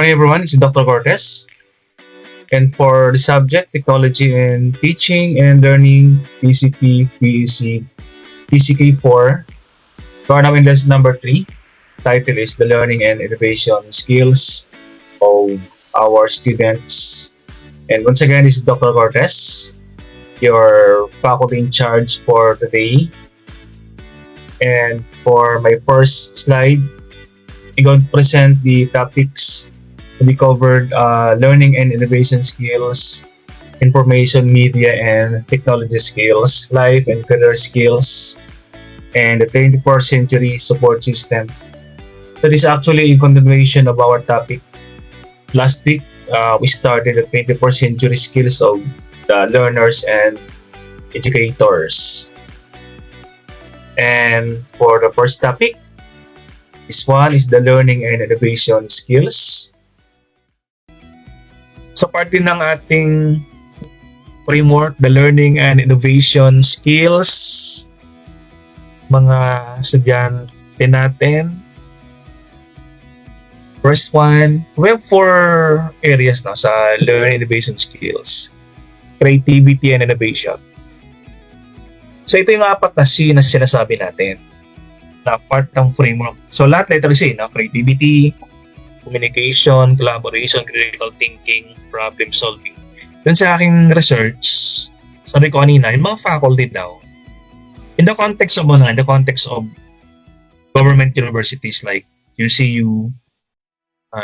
morning, everyone. This is Dr. Cortez. And for the subject, Technology and Teaching and Learning, PCP, PEC, PCK4. We are now in lesson number 3. Title is The Learning and Innovation Skills of our students. And once again, this is Dr. Cortez, your faculty in charge for today. And for my first slide, I'm going to present the topics to be covered: learning and innovation skills, information, media, and technology skills, life and career skills, and the 21st century support system. That is actually in continuation of our topic. Last week, we started the 21st century skills of the learners and educators. And for the first topic, this one is the learning and innovation skills. So parte ng ating framework, the learning and innovation skills, mga estudyante natin. First one, we have 4 areas na sa learning and innovation skills: creativity and innovation. So ito yung 4 na C na sinasabi natin na part ng framework. So lahat letter C, no? Creativity, communication, collaboration, critical thinking, problem solving. Dun sa aking research, sabi ko kanina, yung mga faculty daw, in the context of government universities like UCU,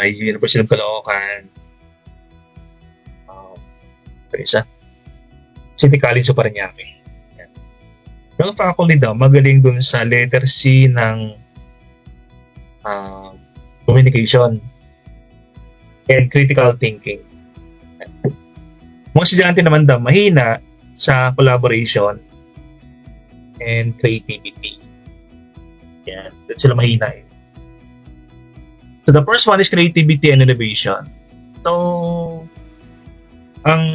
University of Caloocan, City College of Parañaque. Yung faculty daw, magaling dun sa letter C ng communication and critical thinking. Mga estudyante naman daw, mahina sa collaboration and creativity. Yan, that's sila mahina eh. So the first one is creativity and innovation. So,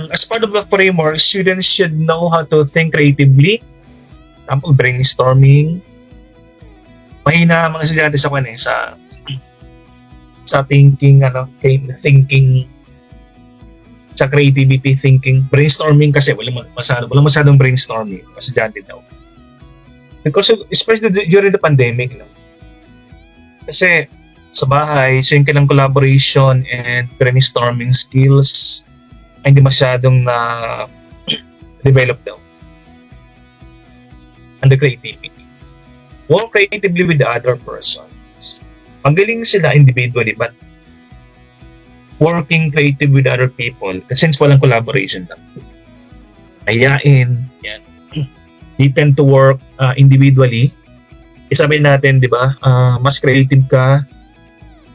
as part of the framework, students should know how to think creatively. Example, brainstorming. Mahina mga estudyante sa kanya sa thinking, thinking, sa creativity thinking. Brainstorming kasi wala masyadong brainstorming mga estudyante daw. Because especially during the pandemic, no? Kasi sa bahay, so yung kailang collaboration and brainstorming skills ay hindi masyadong na develop daw. And the creativity. Work creatively with the other persons. Ang galing sila individually, but working creative with other people, since walang collaboration lang. Ayain, yan. You tend to work individually. Isabi natin, di ba, mas creative ka,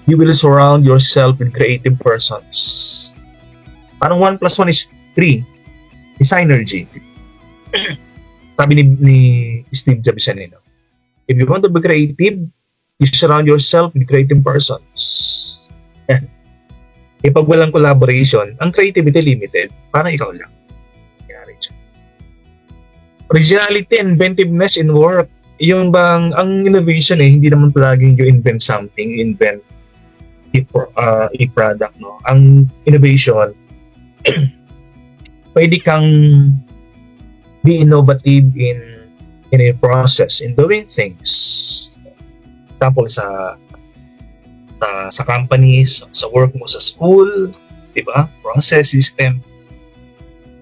you will surround yourself with creative persons. Parang 1 plus 1 is 3. Is synergy. Sabi ni Steve Jobs yan, if you want to be creative, you surround yourself with creative persons. Pag walang collaboration, ang creativity limited, parang ikaw lang. Originality and inventiveness in work. Yung bang, ang innovation hindi naman palaging you invent something, you invent a product, no? Ang innovation, pwede kang be innovative in a process, in doing things. Example, sa companies, sa work mo sa school, di ba? Process, system.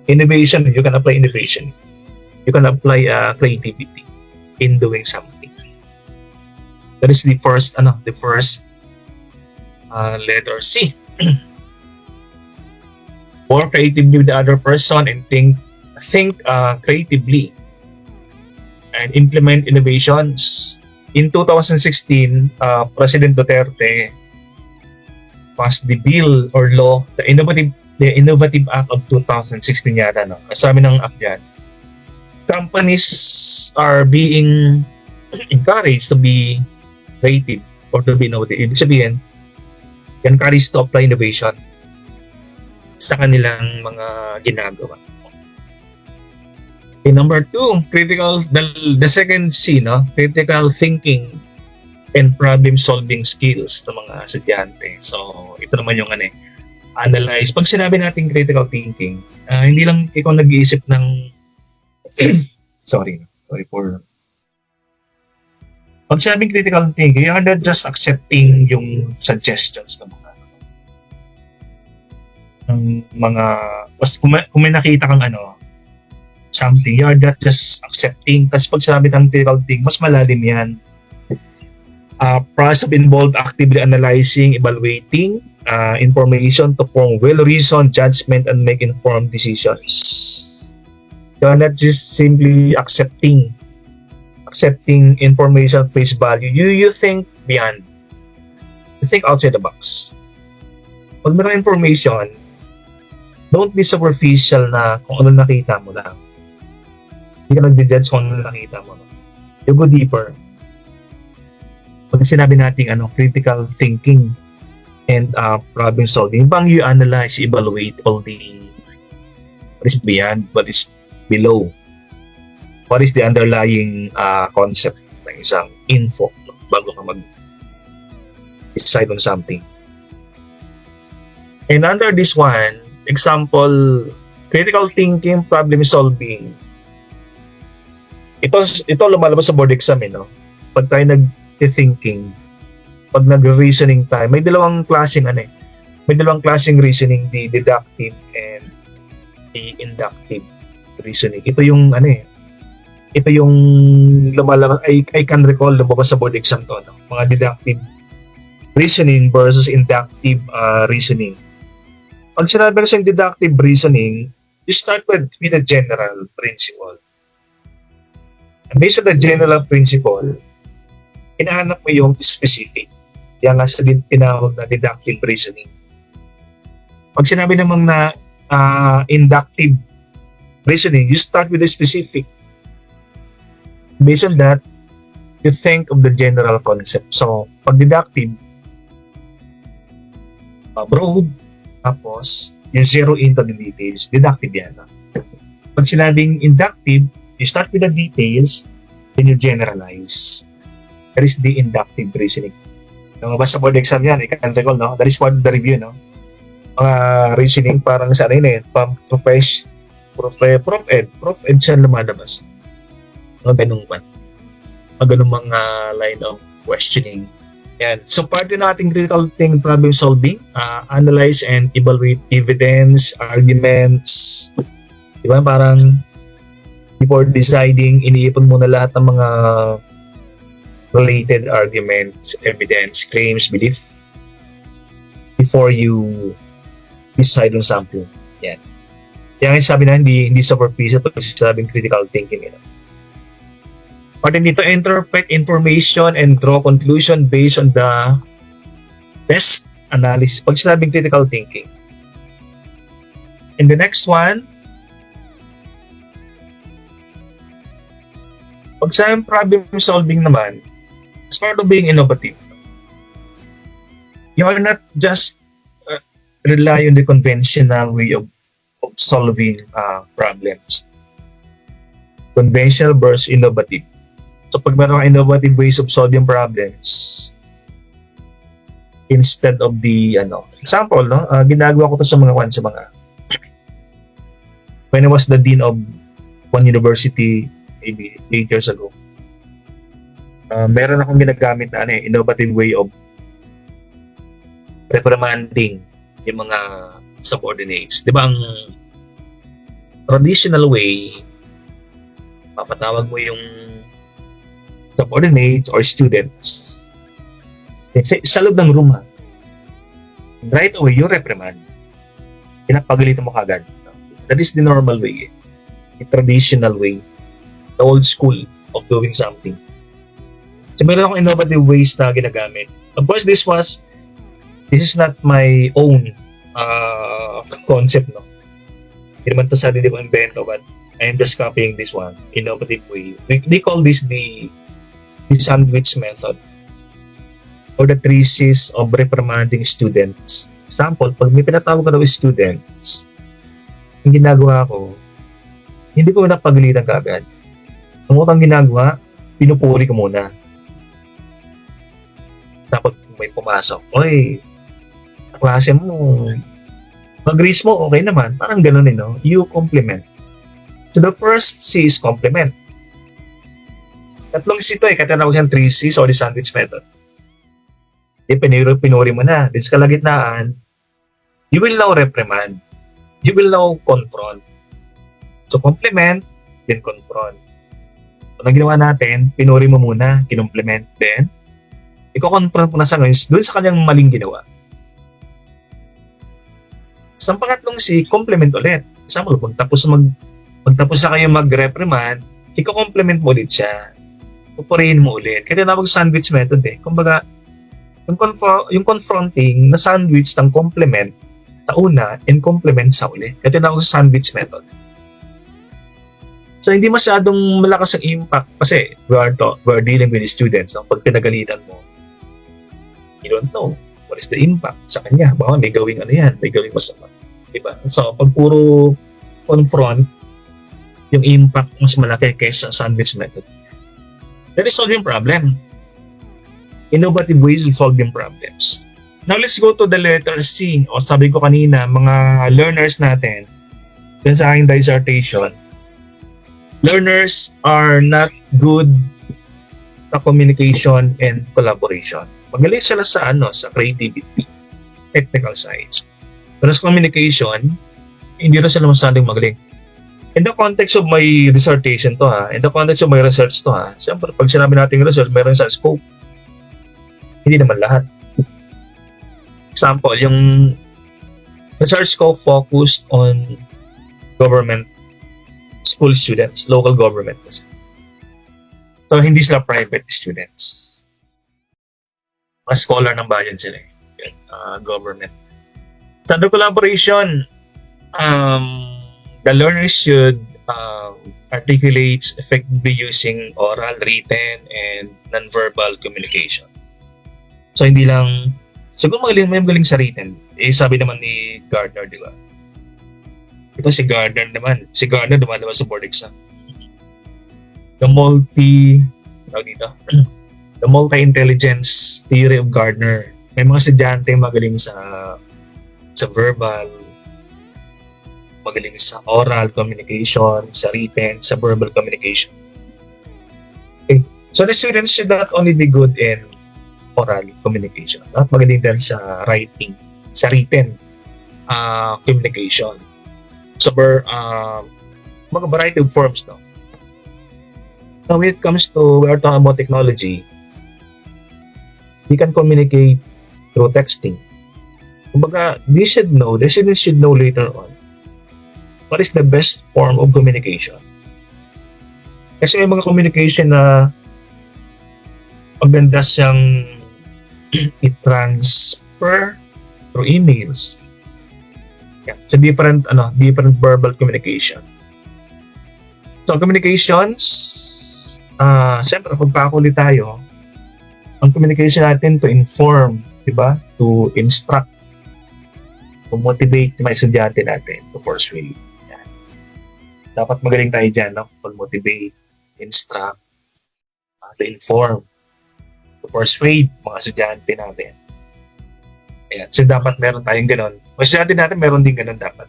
Innovation, you can apply innovation. You can apply creativity in doing something. That is the first letter C. Work creatively with the other person and think creatively and implement innovations. In 2016, President Duterte passed the bill or law, the Innovative Act of 2016 yata, no? Sabi ng act yan, companies are being encouraged to be creative or to be innovative. Ibig sabihin, encouraged to apply innovation sa kanilang mga ginagawa. Okay, number 2, the second C, no? Critical thinking and problem-solving skills ng mga estudyante. So, ito naman yung analyze. Pag sinabi natin critical thinking, hindi lang ikaw nag-iisip ng sorry for pag sinabing critical thinking, you're not just accepting yung suggestions ng mga kung may nakita kang something, you're not just accepting. Kasi pag sinabi ng critical thinking, mas malalim yan. Process of involved actively analyzing, evaluating information to form well-reasoned judgment and make informed decisions. You're not just simply accepting information at face value. You think beyond. You think outside the box. Pag merong information, don't be superficial na kung ano nakita mo lang. Hindi ka nag-judge kung ano nakita mo. You go deeper. Pag sinabi natin critical thinking and problem solving, bang you analyze, evaluate all the what is beyond, what is below, what is the underlying concept ng isang info bago ka mag-decide on something. And under this one, example, critical thinking, problem solving, ito lumalabas sa board exam, pag tayo nag-thinking, pag nag-reasoning tayo, may dalawang klaseng reasoning, the deductive and the inductive reasoning. Ito yung lumalabas, I can recall, lumabas sa board exam to, mga deductive reasoning versus inductive reasoning. Pag sinabi ko sa deductive reasoning, you start with the general principle. And based on the general principle, hinahanap mo yung specific. Yan nga sa tinawag na deductive reasoning. Pag sinabi namang na inductive reasoning, you start with the specific. Based on that, you think of the general concept. So, pag deductive, broad, tapos you zero into the details. Deductive yan. Pag sinabing inductive, you start with the details, then you generalize. That is the inductive reasoning. Nung basta board exam yan, I can recall, that is part of the review, mga reasoning parang sa Prof Ed siya lumalabas. Mga ganung mga line of questioning. Yan. So, part din nating critical thinking, problem solving, analyze and evaluate evidence, arguments. Diba? Parang before deciding, iniipon muna lahat ng mga related arguments, evidence, claims, belief before you decide on something. Yan. Kaya sabi na hindi superficial pag sabing critical thinking. Part dito, interpret information and draw conclusion based on the best analysis. Pag sinabing critical thinking. And the next one, pag sinabing problem solving naman, as part of being innovative, you are not just rely on the conventional way of solving problems. Conventional versus innovative. So pag meron innovative ways of solving problems, instead of the example, ginagawa ko to sa mga when I was the dean of one university maybe 8 years ago, meron akong ginagamit na innovative way of reprimanding yung mga subordinates. Di ba ang traditional way, papatawag mo yung subordinates or students sa loob ng room, right away you reprimand, pinapagalitan mo kagad. That is the normal way, the traditional way, the old school of doing something. So meron akong innovative ways na ginagamit. Of course, this is not my own concept, hindi naman to sa hindi ko invento, but I am just copying this one, innovative way. They call this the sandwich method or the 3 C's of reprimanding students. Example, pag may pinatawag ka daw students, ang ginagawa ko, hindi ko napagalitan kaagad. Ang utang ginagawa, pinupuri ko muna. Dapat may pumasok, oy, klase mo, mag-raise mo, okay naman. Parang ganun no? You compliment. So the first C is compliment. Tatlong C ito kaya tinawag yan 3Cs or the sandwich method. Pinuri mo na. Din sa kalagitnaan, you will now reprimand. You will now confront. So compliment, then confront. So na ginawa natin, pinuri mo muna, kinompliment, then iko-confront mo na sa ngayon doon sa kanyang maling ginawa. Sa pangatlong C, compliment ulit. Example, magtapos na kayo mag-reprimand, iko-compliment mo ulit siya. Pupurihin mo ulit. Kaya tinawag sandwich method Kumbaga, yung confronting na sandwich ng compliment sa una and compliment sa uli. Kaya tinawag sandwich method. So, hindi masyadong malakas ang impact kasi we're dealing with the students. Pag pinagalitan mo, you don't know what is the impact sa kanya. Baka may gawing may gawing masama. Diba? So, pag puro confront, yung impact mas malaki kaysa sandwich method. That is solving problem. Innovative ways of solving problems. Now, let's go to the letter C. O sabi ko kanina, mga learners natin, dun sa aking dissertation, learners are not good sa communication and collaboration. Magaling sila sa creativity, technical sides. Pero sa communication, hindi na sila masyadong magaling. In the context of my dissertation to in the context of my research to siyempre pag sinabi natin research, meron sa scope. Hindi naman lahat. Example, yung research ko focused on government school students, local government. So, hindi sila private students. Mga scholar ng bayan sila government. Sa the collaboration, the learners should articulate effectively using oral, written, and non-verbal communication. So, hindi lang, siguro magaling sa written. Sabi naman ni Gardner, di ba? Ito si Gardner naman sa board exam. The multi-intelligence theory of Gardner. May mga estudyante magaling sa verbal, magaling sa oral communication, sa written, sa verbal communication. Okay. So the students should not only be good in oral communication, at magaling din sa writing, sa written communication. So mga variety of forms, no? Now when it comes to, we are talking about technology, we can communicate through texting. Kumbaga, the students should know later on what is the best form of communication. Kasi may mga communication na maganda siyang i-transfer through emails. Yeah. So different verbal communication. So communications, siyempre pagpakuli tayo, ang communication natin to inform, diba? To instruct, to motivate yung mga estudyante natin, to persuade. Yan. Dapat magaling tayo dyan, no? Pag-motivate, instruct, to inform, to persuade mga estudyante natin. Ayan. So dapat meron tayong ganon. Mga estudyante natin meron din ganon dapat.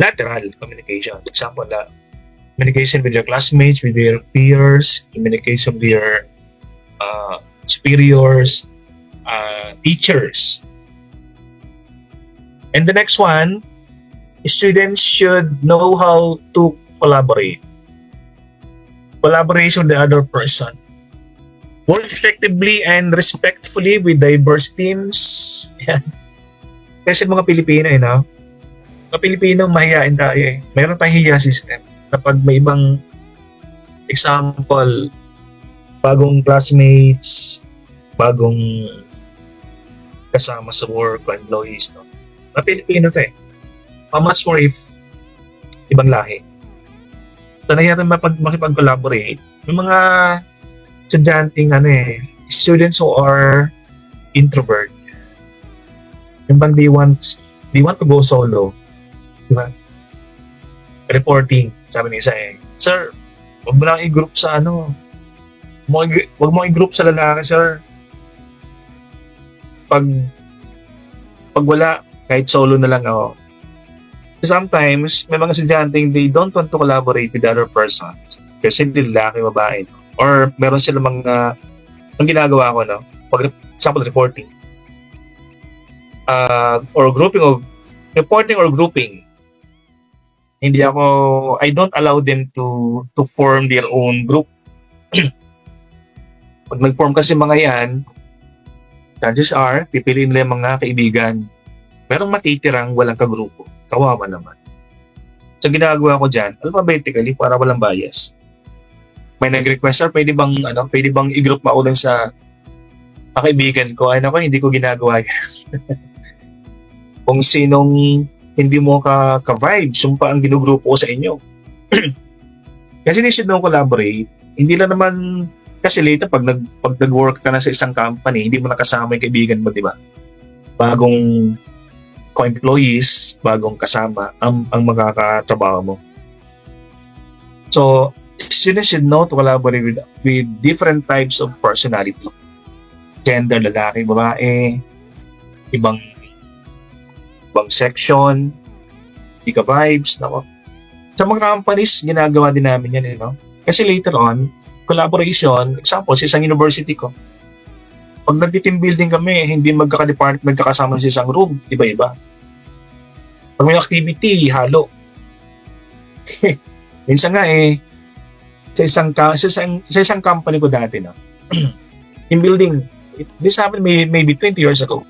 Lateral communication. For example, communication with your classmates, with your peers, communication with your superiors, teachers. And the next one, students should know how to collaborate. Collaboration with the other person. Work effectively and respectfully with diverse teams. Yan. Kasi mga Pilipino, mga Pilipino, mahihain tayo Meron tayong hiya system. Kapag may ibang example, bagong classmates, bagong kasama sa work, employees, no? Mga Pilipino to much more if ibang lahi. So, nahiya tayo makipag-collaborate. May mga estudyanteng students who are introvert. Yung bang they want to go solo. Diba? Reporting, sabi ni isa Sir, wag mo lang i-group sa wag mo i-group sa lalaki, sir. Pag wala, kahit solo na lang ako. Sometimes, may mga estudyanteng they don't want to collaborate with other persons. Kasi hindi lalaki, babae. No? Or meron sila mga, ang ginagawa ko, no? Pag, example, reporting. Or reporting or grouping. I don't allow them to form their own group. Pag nag-form kasi mga yan, chances are, pipiliin nila yung mga kaibigan. Merong matitirang walang kagrupo. Kawawa naman. So, ginagawa ko dyan, alphabetically, para walang bias. May nag-request, sir, pwede bang i-group maulan sa kaibigan ko? Ay, naku, hindi ko ginagawa yan. Kung sinong hindi mo ka-vibe, sumpa ang ginugrupo ko sa inyo. Kasi they should know collaborate. Hindi lang naman, kasi later, pag nag-work ka na sa isang company, hindi mo nakasama yung kaibigan mo, di ba? Bagong co-employees, bagong kasama ang makakatrabaho mo. So, students should know to collaborate with different types of personality. Gender, lalaki, babae, ibang section, di ka vibes, nako. Sa mga companies, ginagawa din namin yan, no? Kasi later on, collaboration, example, sa isang university ko, pag nag-team building kami, hindi magkaka-department, magkakasama sa isang room, iba-iba. Pag may activity, halo. Minsan nga sa isang company ko dati, no? Team building, this happened maybe 20 years ago.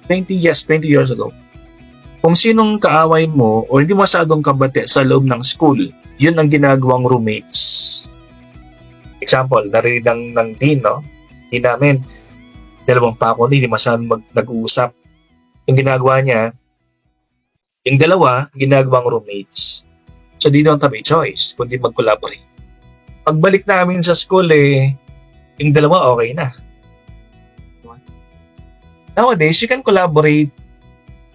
20 years ago. Kung sinong kaaway mo o hindi masyadong kabate sa loob ng school, yun ang ginagawang roommates. Example, narinig ng dean, no? Dean namin, dalawang faculty, hindi masyadong nag-uusap. Yung ginagawa niya, yung dalawa, ginagawang roommates. So, di don't have a choice, kundi mag-collaborate. Pagbalik namin sa school, yung dalawa, okay na. Nowadays, you can collaborate.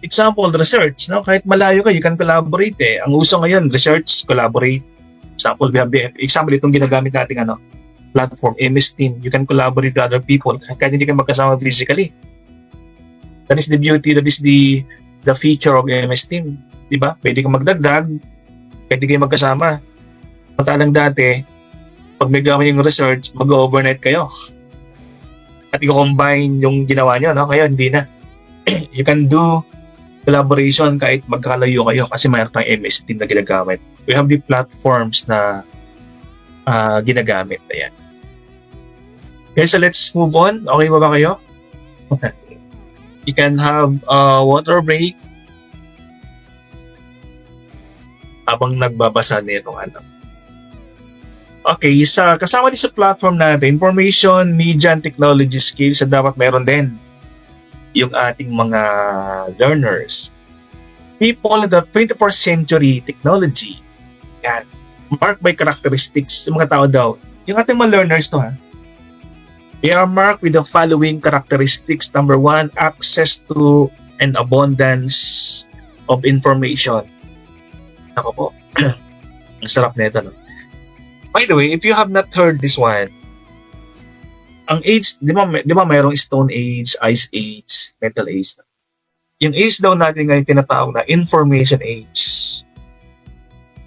Example, research. No? Kahit malayo ka, you can collaborate. Ang uso ngayon, research, collaborate. Example, we have itong ginagamit nating platform, MS Team. You can collaborate with other people. Kahit hindi ka magkasama physically. That is the beauty, that is the feature of MS Team. Diba? Pwede kang magdagdag, pwede kayo magkasama. Matalang dati, pag may gawin yung research, mag-overnight kayo. At i-combine yung ginawa nyo, no? Kaya hindi na. You can do collaboration kahit magkalayo kayo kasi mayroon tayong MS Team na ginagamit. We have the platforms na ginagamit. Ayan. Okay, so let's move on. Okay ba kayo? You can have a water break habang nagbabasa nitong Okay, kasama din sa platform natin, information, media, and technology skills na dapat meron din yung ating mga learners. People in the 21st century technology, yan, marked by characteristics, yung mga tao daw, yung ating mga learners to they are marked with the following characteristics. Number 1, access to and abundance of information. Ako po, ang sarap nito, no? By the way, if you have not heard this one, ang age, di ba mayroong Stone Age, Ice Age, Metal Age. Yung age daw natin ngayon tinatawag na Information Age.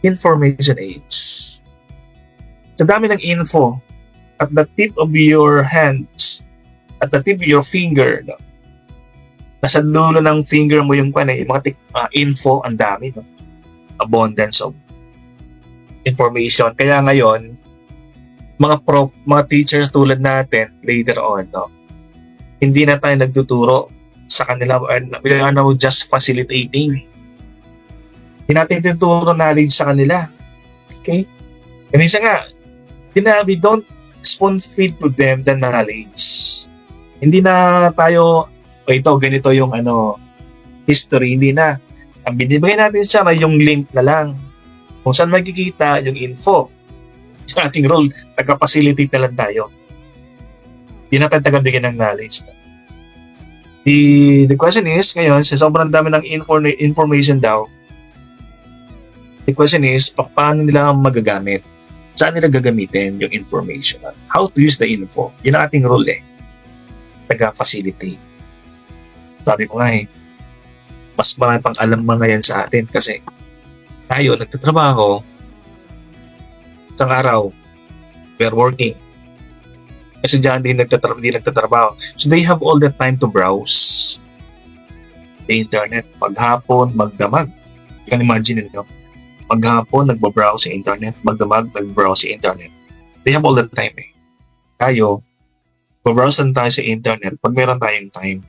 Information Age. Sa dami ng info, at the tip of your hands, at the tip of your finger, no? Nasa dulo ng finger mo yung mga info, ang dami, no? Abundance of information. Kaya ngayon, mga teachers tulad natin later on, no? Hindi na tayo nagtuturo sa kanila, we are now just facilitating. Hindi natin tinuturo knowledge sa kanila. Okay? Ganun siya nga, we don't spoon feed to them the knowledge. Hindi na tayo, ganito yung history, hindi na. Ang binibigay natin siya ay yung link na lang. Kung saan magkikita yung info. Sa ating role, taga-facilitate na lang tayo. Hindi na tayo taga-bigyan ng knowledge. The question is, ngayon, sa sobrang dami ng information daw, the question is, paano nila magagamit? Saan nila gagamitin yung information? How to use the info? Yun ang ating role taga-facilitate. Sabi ko nga mas marami pang alam mga yan sa atin kasi tayo nagtatrabaho, isang araw, we're working. Kasi dyan hindi nagtatrabaho. So they have all the time to browse the internet. Maghapon, magdamag. You can imagine it, no? Maghapon, nagbabrowse sa internet. Magdamag, nagbrowse sa internet. They have all the time Tayo, babrowse lang tayo sa internet pag meron tayong time.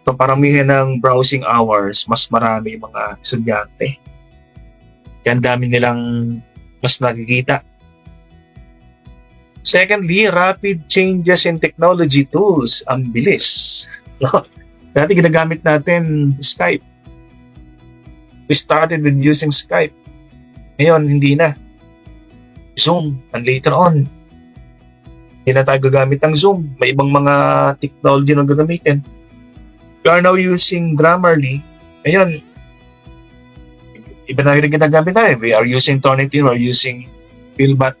So paramihan ng browsing hours, mas marami yung mga estudyante. Kaya ang dami nilang mas nakikita. Secondly, rapid changes in technology tools. Ang bilis. No? Dati ginagamit natin Skype. We started with using Skype. Ngayon, hindi na. Zoom. And later on, hindi na tayo gagamit ng Zoom. May ibang mga technology na gagamitin. We are now using Grammarly. Ngayon, iba na rin ginagamit tayo. We are using Turnitin. We are using Philbot.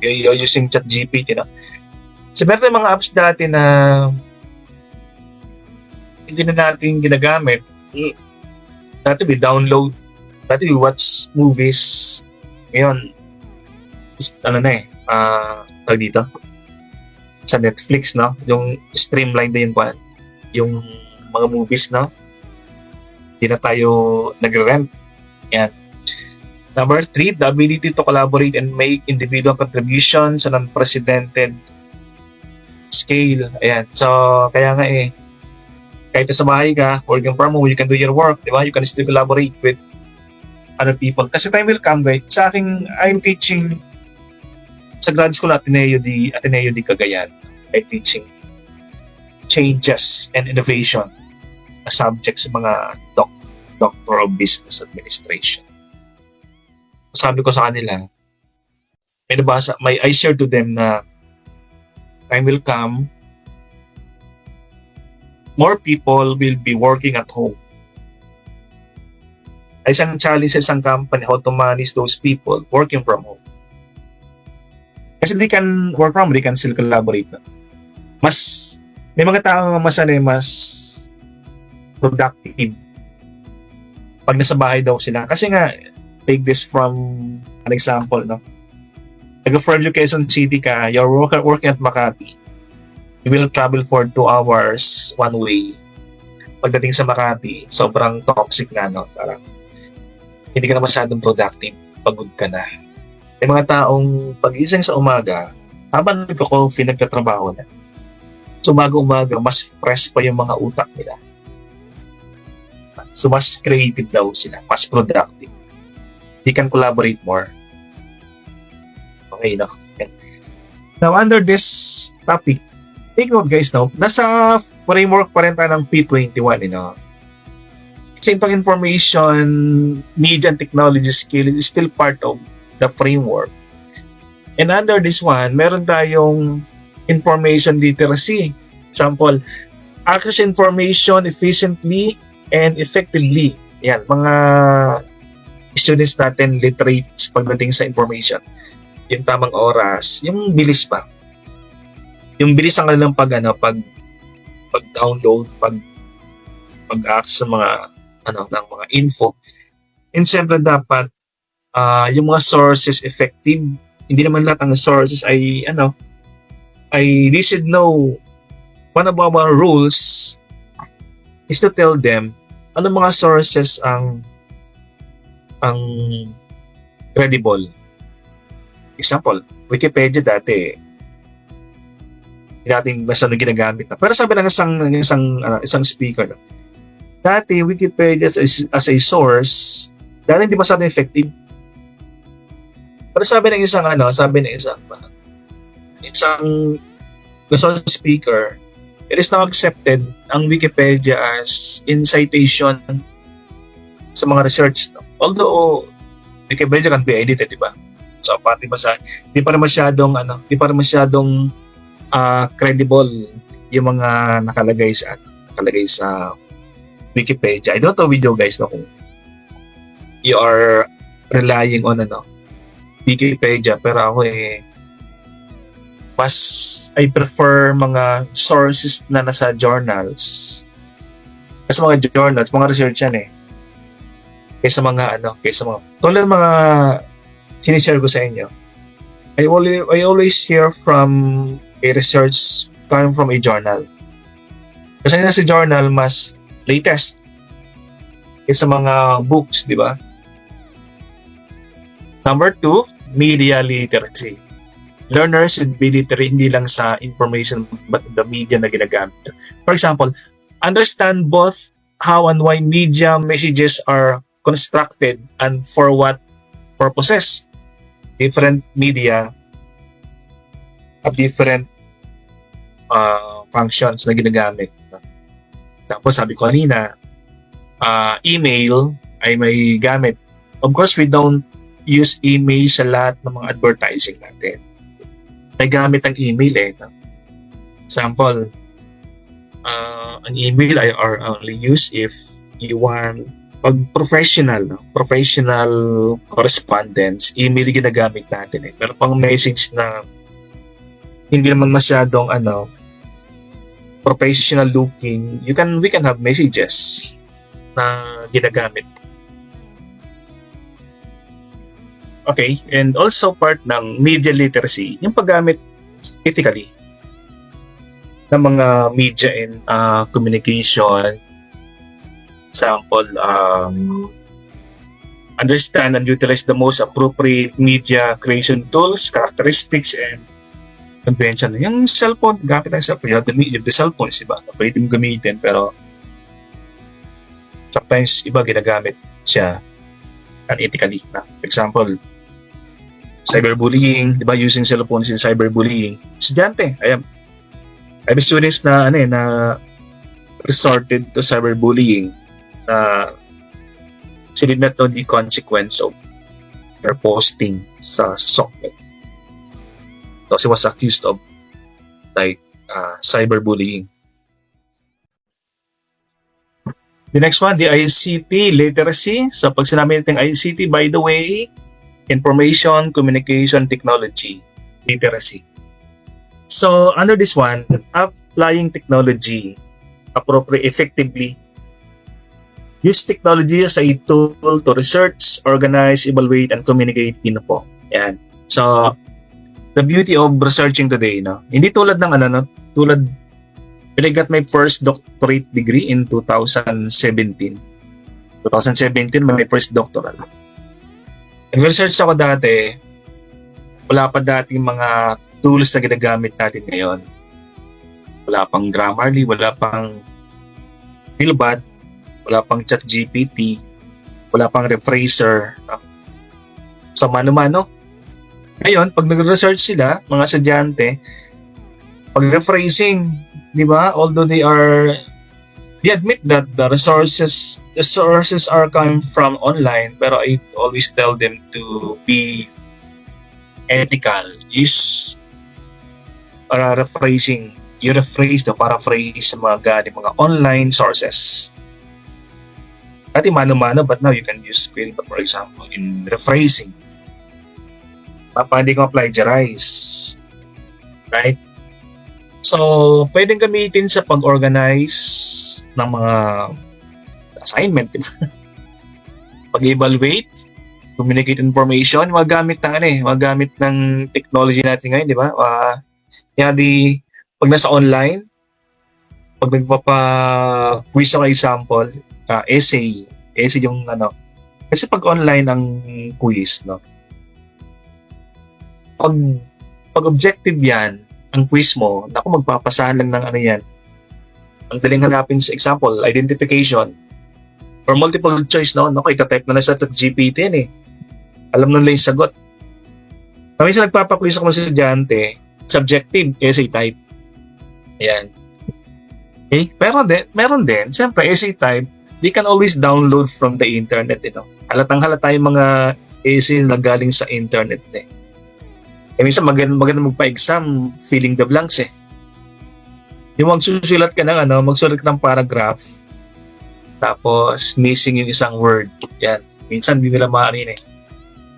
We are using ChatGPT. No? So, meron tayong mga apps dati na hindi na natin ginagamit. Dati we download. Dati we watch movies. Ngayon, tawag dito? Sa Netflix, no? Yung streamline na yun pa. Yung mga movies, no? Hindi na tayo nag-rent. Yan. Number 3, the ability to collaborate and make individual contributions on an unprecedented scale. Ayan. So, kaya nga kahit sa bahay ka, working from home, you can do your work, di ba? You can still collaborate with other people. Kasi time will come, right? Sa akin, I'm teaching sa grad school Ateneo di Cagayan. I'm teaching changes and innovation na subject sa mga Doctor of Business Administration. Sabi ko sa kanila, I share to them na time will come, more people will be working at home. Ay isang challenge sa isang company how to manage those people working from home. Kasi they can work from home, they can still collaborate. May mga tao mas productive pag nasa bahay daw sila. Kasi nga, take this from an example, no? Taga-Fairview, Quezon City ka, you're working at Makati. You will travel for 2 hours one way. Pagdating sa Makati, sobrang toxic na, no? Parang hindi ka na masyadong productive, pagod ka na. May mga taong pag-ising sa umaga, habang nagko-coffee, nagtatrabaho na. So umaga, mas fresh pa yung mga utak nila. So mas creative daw sila, mas productive. They can collaborate more. Okay, no? Now, under this topic, take note guys, no? Nasa framework pa rin tayo ng P21, Kasi itong information, media and technology skill is still part of the framework. And under this one, meron tayong information literacy. Example, access information efficiently and effectively. Yan, mga students natin literate pagdating sa information. Yung tamang oras, yung bilis pa. Yung bilis ang kanilang pag-download, pag-access sa mga ng mga info. And siyempre dapat yung mga sources effective. Hindi naman lahat ng sources ay they should know. One of our rules is to tell them ano mga sources ang credible. Example, Wikipedia dati hindi natin masyadong ginagamit na. Pero sabi ng isang speaker, dati Wikipedia as a source, dati hindi masyadong effective. Pero sabi ng isang speaker, it is now accepted ang Wikipedia as in citation sa mga research. Although Wikipedia can be edited, di ba? So pati ba di pa rin masyadong credible yung mga nakalagay sa Wikipedia. I don't know with you guys, no, kung you are relying on Wikipedia, pero ako Mas I prefer mga sources na nasa journals. Kasi mga journals, mga research yan eh. Kaysa mga tulad ng mga sinishare ko sa inyo. I always hear from a research coming from a journal. Kasi nasa journal, mas latest kaysa mga books, di ba? Number 2, media literacy. Learners should be literate hindi lang sa information but the media na ginagamit. For example, understand both how and why media messages are constructed and for what purposes. Different media have different functions na ginagamit. Tapos sabi ko kanina, email ay may gamit. Of course, we don't use email sa lahat ng mga advertising natin. May gamit ang email eh. Example, an email I are only use if you want pag professional correspondence, email ginagamit natin eh. Pero pang message na hindi naman masyadong professional looking, we can have messages na ginagamit. Okay, and also part ng media literacy, yung paggamit ethically ng mga media and communication. Example, understand and utilize the most appropriate media creation tools, characteristics, and convention. Yung cellphone, gamit ng cellphone, yung cellphones, iba, pwede mong gamitin, pero sometimes iba ginagamit siya unethically. Example, cyberbullying, di ba, using cellphones in cyberbullying. Estudyante, I have students na resorted to cyberbullying na she did not know the consequence of her posting sa SOCMED. So she was accused of cyberbullying. The next one, the ICT literacy. So pag sinabi natin ICT, by the way, Information Communication Technology literacy. So under this one, applying technology effectively. Use technology as a tool to research, organize, evaluate, and communicate. Po. Yan. So the beauty of researching today, hindi tulad ng when I got my first doctorate degree in 2017. 2017, my first doctoral. Nag-research ako dati, wala pa dating mga tools na ginagamit natin ngayon. Wala pang Grammarly, wala pang Philbot, wala pang ChatGPT, wala pang Rephraser. So, mano-mano. Ngayon, pag nag-research sila, mga estudyante, pag rephrasing, di ba, although they admit that the resources are coming from online, pero I always tell them to be ethical. Use rephrasing. You rephrase the paraphrase sa mga online sources. Dati mano-mano, but now you can use query, for example, in rephrasing. Pwede kong plagiarize. Right? So, pwedeng gamitin sa pag-organize ng mga assignment. Pag-evaluate, communicate information, magamit ng technology natin ngayon, di ba? Pag nasa online, pag nagpapa-quiz ako example, essay yung kasi pag online ang quiz, pag objective yan, ang quiz mo, magpapasahan lang ng yan. Ang daling hanapin sa example, identification, or multiple choice, itatype na sa GPT yan eh. Alam nila yung sagot. Minsan nagpapaquiz ako sa estudyante, subjective, essay type. Ayan. Okay? Pero meron din, siyempre, essay type, they can always download from the internet, Halatang-halata yung mga essay na galing sa internet, minsan maganda magpa-exam, filling the blanks, Yung magsusulat ka magsulat ka ng paragraph, tapos missing yung isang word. Yan. Minsan hindi nila hindi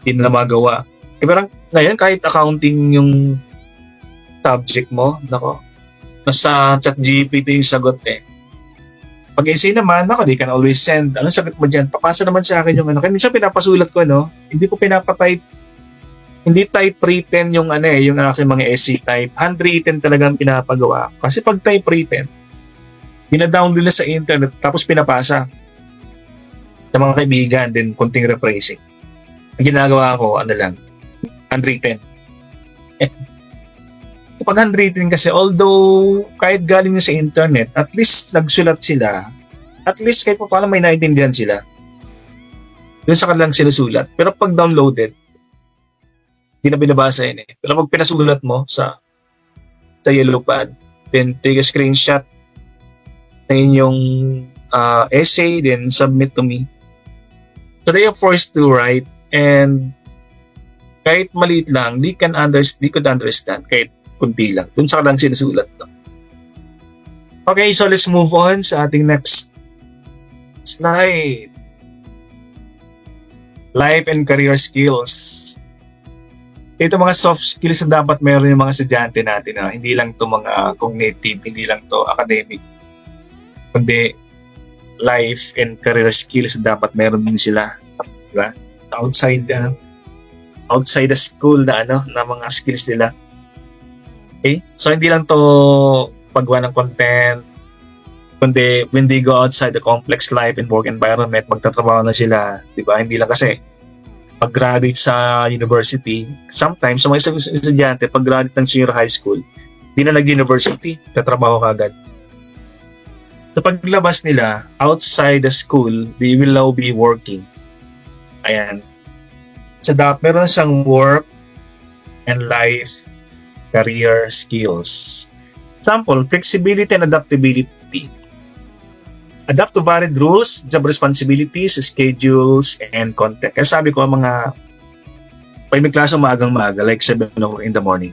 nila magawa. Pero ngayon, kahit accounting yung subject mo, nako, nasa ChatGPT yung sagot eh. Pag essay naman, nako, di ka na always send. Anong sagot mo dyan? Papasa naman sa akin yung ano. Kaya minsan pinapasulat ko, no? Hindi ko pinapatype. Hindi type-written yung ano eh, yung aking mga essay type. Handwritten talagang pinapagawa. Kasi pag type-written, dinadown nila sa internet, tapos pinapasa sa mga kaibigan, then konting rephrasing. Ang ginagawa ko, ano lang, handwritten. Pag handwritten kasi, although kahit galing nyo sa internet, at least nagsulat sila, at least kahit pa paano may naintindihan sila. Yun sa kanilang sinusulat. Pero pag downloaded, hindi na binabasa yun eh. Pero pag pinasulat mo sa yellow pad, then take a screenshot na inyong essay, then submit to me. So they are forced to write, and kahit maliit lang, they could understand kahit kunti lang. Dun sa kanilang sinusulat. No? Okay, so let's move on sa ating next slide. Life and career skills. Ito mga soft skills na dapat meron yung mga estudyante natin. Hindi lang to mga cognitive, hindi lang to academic. Kundi life and career skills na dapat meron din sila. Diba? Outside the school na mga skills nila. Okay? So hindi lang to paggawa ng content, kundi when they go outside the complex life and work environment, magtatrabaho na sila. Diba? Hindi lang kasi pag-graduate sa university, sometimes sa mga estudyante, pag-graduate ng senior high school, hindi na nag-university, tatrabaho kagad. So paglabas nila, outside the school, they will now be working. Ayan. So meron siyang work and life career skills. Example, flexibility and adaptability. Adapt to varied rules, job responsibilities, schedules, and content. Kaya sabi ko, pag may klase maagang-maaga, like 7 o'clock in the morning,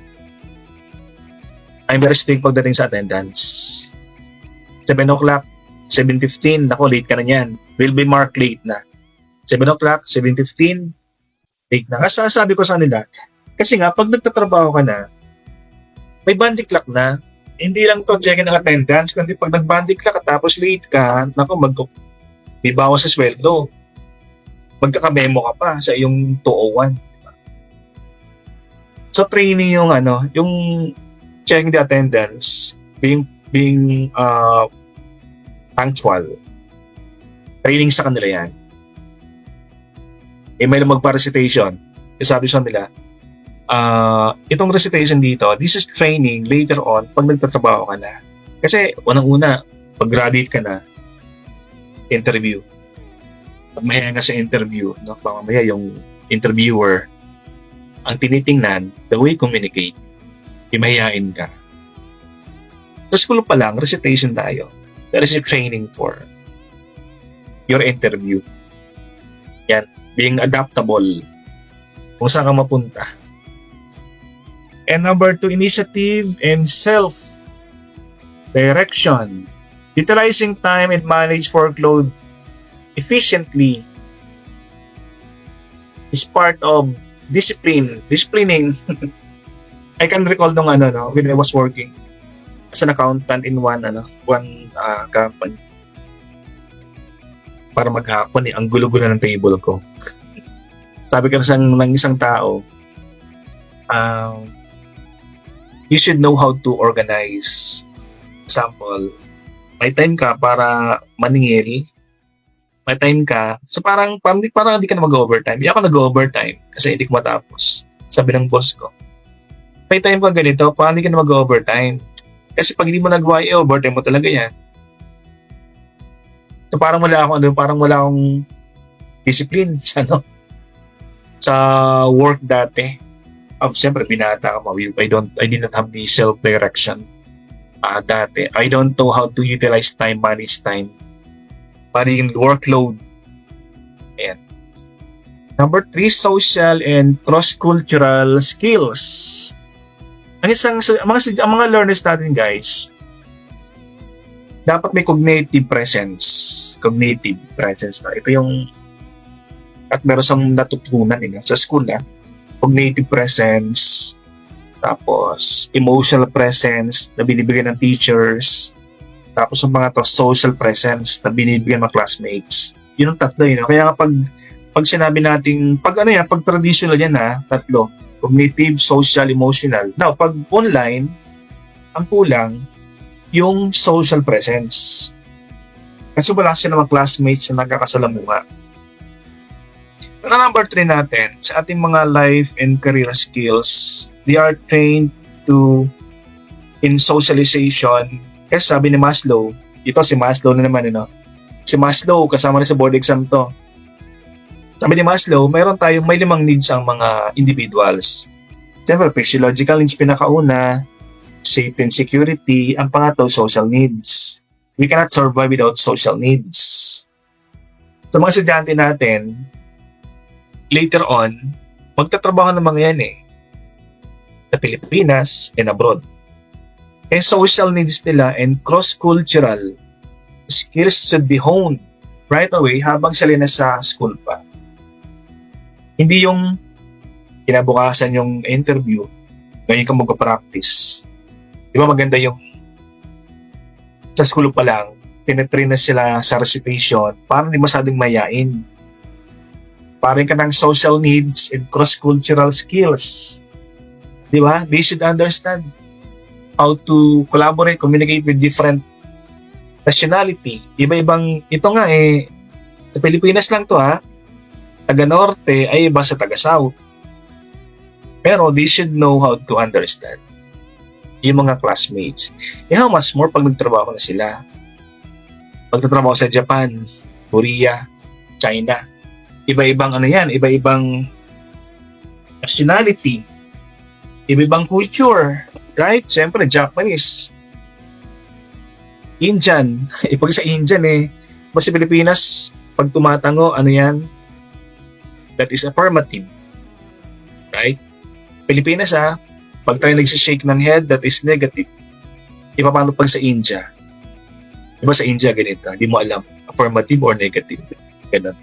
I'm very strict pagdating sa attendance. 7 o'clock, 7:15, nako, late ka na yan. Will be marked late na. 7 o'clock, 7:15, late na. Kasi sabi ko sa nila, kasi nga, pag nagtatrabaho ka na, may banding clock na. Hindi lang to check-in ng attendance, kundi pag nag-banding clock at tapos late ka, nako, may bawas sa sweldo. Magkaka-memo ka pa sa iyong 201. So training yung checking the attendance, being punctual. Training sa kanila yan. May magpa-recitation. Sabi sa nila, itong recitation dito, this is training later on pag nagtatrabaho ka na. Kasi unang-una, pag graduate ka na, interview. Pag maya nga sa interview, mamaya yung interviewer, ang tinitingnan, the way communicate, imahiyain ka. Sa school pa lang, recitation tayo. There is a training for your interview. Yan, being adaptable. Kung saan ka mapunta. And number 2, initiative and self-direction. Utilizing time and manage workload efficiently is part of disciplining. I can recall nung when I was working as an accountant in one company. Para maghapon ang gulo-gulo ng table ko. Sabi ka ng isang tao, you should know how to organize. Example, may time ka para maningil. May time ka. So parang hindi ka na mag-overtime. Hindi ako nag-overtime kasi hindi ko matapos. Sabi ng boss ko, may time pa ganito, parang hindi ka na mag-overtime. Kasi pag hindi mo nagawa, overtime mo talaga yan. So parang wala akong discipline sa work dati. Siyempre, binata ka mo. I did not have the self-direction dati. I don't know how to utilize time, manage time. Managing workload. Ayan. Number 3, social and cross-cultural skills. Ang mga learners natin, guys, dapat may cognitive presence. Cognitive presence. Ito yung at meron siyang natutunan sa school cognitive presence, Tapos, emotional presence na binibigyan ng teachers. Tapos, yung mga to, social presence na binibigyan ng classmates. Yun ang tatlo yun. Kaya nga pag sinabi natin, pag traditional yan tatlo. Cognitive, social, emotional. Now, pag online, ang kulang, yung social presence. Kasi wala siya namang classmates na nagkakasalamuha. Pero number 3 natin, sa ating mga life and career skills, they are trained in socialization. Kasi sabi ni Maslow, ito si Maslow na naman, si Maslow, kasama rin sa board exam to. Sabi ni Maslow, may 5 needs ang mga individuals. Siyempre, physiological needs pinakauna, safety and security, ang pangatlo, social needs. We cannot survive without social needs. Sa mga estudyante natin, later on, magtatrabaho ng mga yan sa Pilipinas and abroad. And social needs nila and cross-cultural skills should be honed right away habang sila nasa school pa. Hindi yung kinabukasan yung interview, ngayon ka magpa-practice. Di ba maganda yung sa school pa lang, tinetrain na sila sa recitation para hindi masading mayain. Parang ka ng social needs and cross-cultural skills. Di ba? They should understand how to collaborate, communicate with different nationality. Iba-ibang, ito nga sa Pilipinas lang to taga-norte ay iba sa taga-south. Pero they should know how to understand yung mga classmates. How much more pag nagtrabaho na sila. Pagtatrabaho sa Japan, Korea, China. Iba-ibang iba-ibang nationality, iba-ibang culture, right? Siyempre, Japanese, Indian. Pag sa Indian sa Pilipinas, pag tumatango, that is affirmative. Right? Pilipinas pag tayo nagsishake ng head, that is negative. Iba paano pag sa India? Diba sa India ganito? Hindi mo alam, affirmative or negative. Ganun.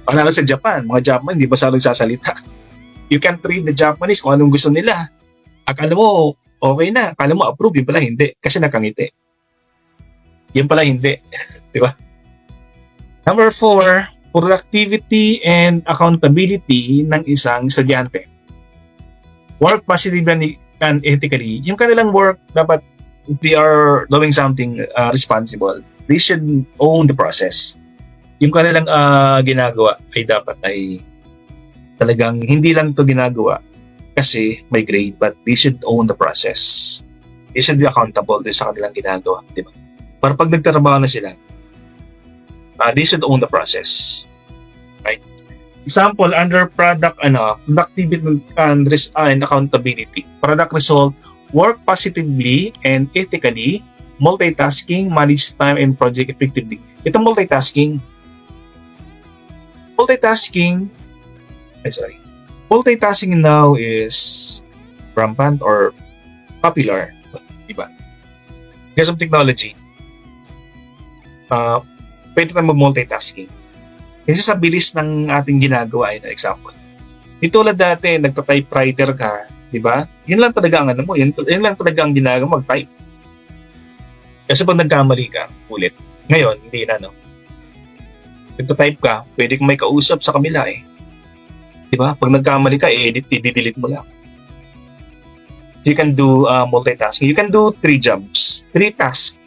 Panalo sa Japan, mga Japan, hindi ba sa nagsasalita? You can't read the Japanese kung anong gusto nila. Akala mo, okay na. Akala mo, approve. Yun pala hindi. Kasi nakangiti. Yun pala hindi. Di ba? Number 4, productivity and accountability ng isang estudyante. Work positively and ethically. Yung kanilang work, dapat if they are doing something responsible, they should own the process. Yung kanilang ginagawa ay dapat ay talagang hindi lang to ginagawa kasi may grade, but they should own the process. They should be accountable din sa kanilang ginagawa, di ba? Para pag nagtatrabaho na sila, they should own the process. Right? Example, under productivity and accountability. Product result, work positively and ethically, multitasking, manage time and project effectively. Ito multitasking now is rampant or popular, diba? Because of technology, pwede tayo mag-multitasking. Kasi sa bilis ng ating ginagawa na example. Ito lang dati, nagpa-typewriter ka, diba? Yun lang talaga ang yun lang talaga ang ginagawa, mag-type. Kasi pag nagkamali ka, ulit. Ngayon, hindi na, nagta-type ka, pwede kang may kausap sa kamila Diba? Pag nagkamali ka, i-delete mo lang. You can do multitasking. You can do 3 jobs, 3 tasks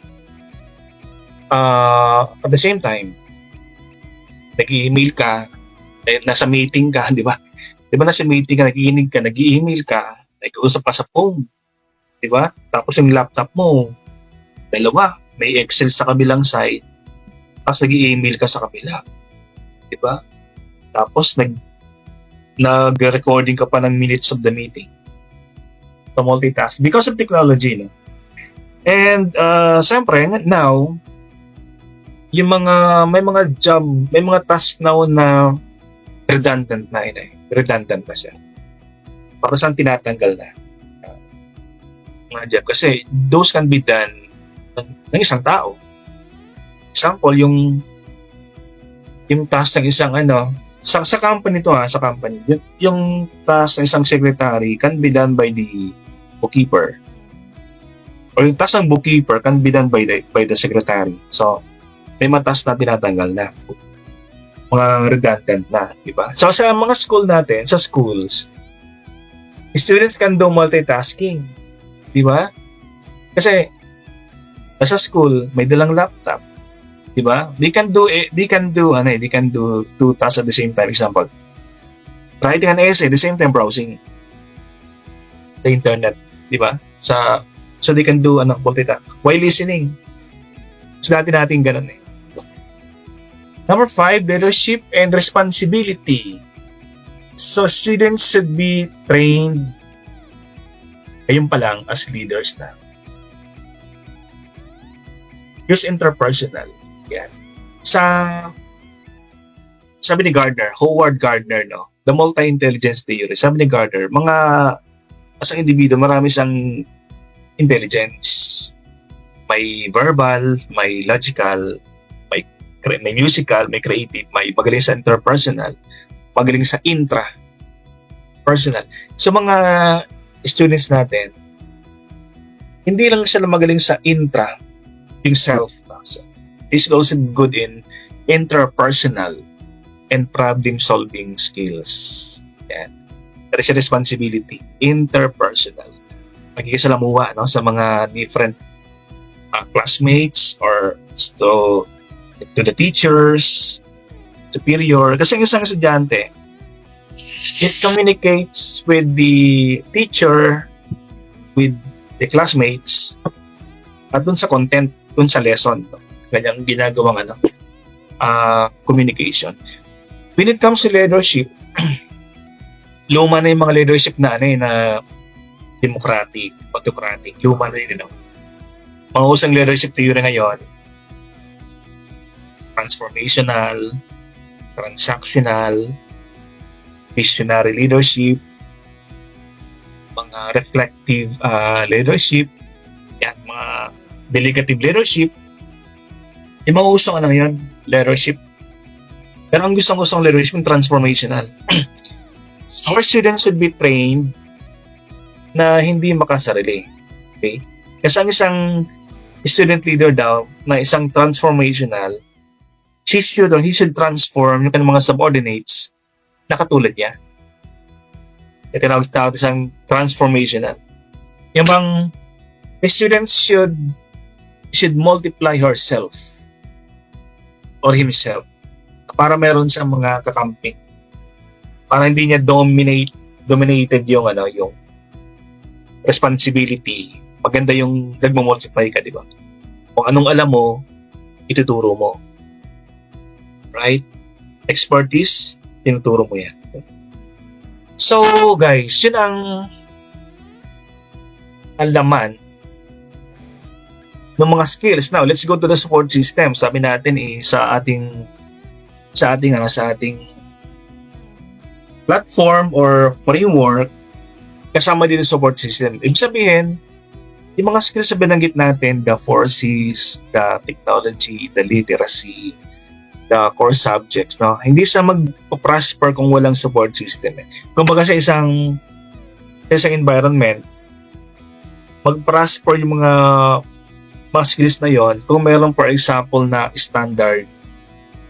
at the same time. Nag-i-email ka, nasa meeting ka, di ba? Di ba nasa meeting ka, nag-i-email ka, nag-i-email ka, nag-uusap ka sa phone. Di ba? Tapos yung laptop mo, 2, may Excel sa kabilang side, tapos nag-i-email ka sa kabila. Diba? Tapos nag-recording ka pa ng minutes of the meeting. To multitask. Because of technology, And, siyempre, now, may mga task now na redundant na redundant na siya. Para saan tinatanggal na mga job. Kasi those can be done ng isang tao. Example, yung task ng isang Sa company to sa company, yung task ng isang secretary can be done by the bookkeeper. Or yung task ng bookkeeper can be done by the secretary. So, may mga task na tinatanggal na. Mga redundant na, di ba? So, sa mga school natin, sa schools, students can do multitasking. Di ba? Kasi, sa school, may dalang laptop. Di ba? They can do two tasks at the same time. Example, writing an essay at the same time browsing the internet. Di ba? So they can do multitask while listening. So dati natin ganun eh. Number 5, leadership and responsibility. So students should be trained ayun pa lang as leaders na. Use interpersonal. Yan. Sabi ni Gardner, Howard Gardner, no? The multi-intelligence theory. Sabi ni Gardner, as ang individuo, marami siyang intelligence. May verbal, may logical, may musical, may creative, may magaling sa interpersonal, magaling sa intra-personal. So mga students natin, hindi lang siya magaling sa intra, yung self. He's also good in interpersonal and problem-solving skills. Yan. There is a responsibility, interpersonal. Magkikisalamuha sa mga different classmates or to the teachers, superior. Kasi ang isang estudyante, it communicates with the teacher, with the classmates, at dun sa content, dun sa lesson. Ganyang ginagawang communication. When it comes to leadership, luma na yung mga leadership na democratic, autocratic, luma na yun. Mga usang leadership theory ngayon, transformational, transactional, visionary leadership, mga reflective leadership, yan, mga delegative leadership, yung mga usong ngayon, leadership. Pero ang gustong leadership yung transformational. Our students should be trained na hindi makasarili. Okay? Kasi ang isang student leader daw na isang transformational, he should transform yung kanyang mga subordinates na katulad niya. Ito na isang transformational. Yung bang students should multiply herself or himself para meron sa mga kakamping. Para hindi niya dominated yung yung responsibility. Maganda yung nagmo-multiply ka, di ba? Kung anong alam mo, ituturo mo. Right? Expertise, tinuturo mo yan. So, guys, yun ang laman ng mga skills. Now, let's go to the support system. Sabi natin sa ating platform or framework, kasama din yung support system. Ibig sabihin, yung mga skills na binanggit natin, the 4Cs, the technology, the literacy, the core subjects, no? Hindi siya mag-prosper kung walang support system. Kung baga sa isang environment, mag-prosper yung mga skills na yon kung meron, for example, na standard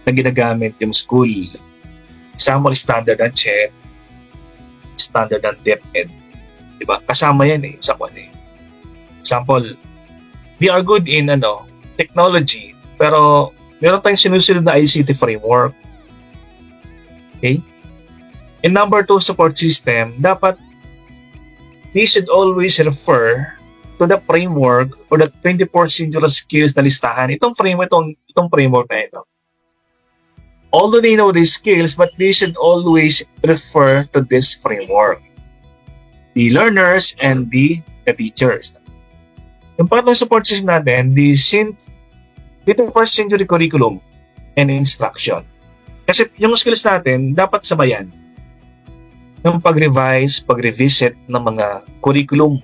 na ginagamit yung school. Example, standard ng CHED, standard ng DepEd. Diba? Kasama yan sa kwan Example, we are good in technology, pero meron tayong sinusunod na ICT framework. Okay? In number 2, support system, dapat we should always refer to the framework or the 24th century skills na listahan. Itong framework na ito. Although they know these skills, but they should always refer to this framework. The learners and the teachers. Yung pangatlong support system natin, the 21st century curriculum and instruction. Kasi yung skills natin, dapat sabayan ng pag-revise, pag-revisit ng mga curriculum.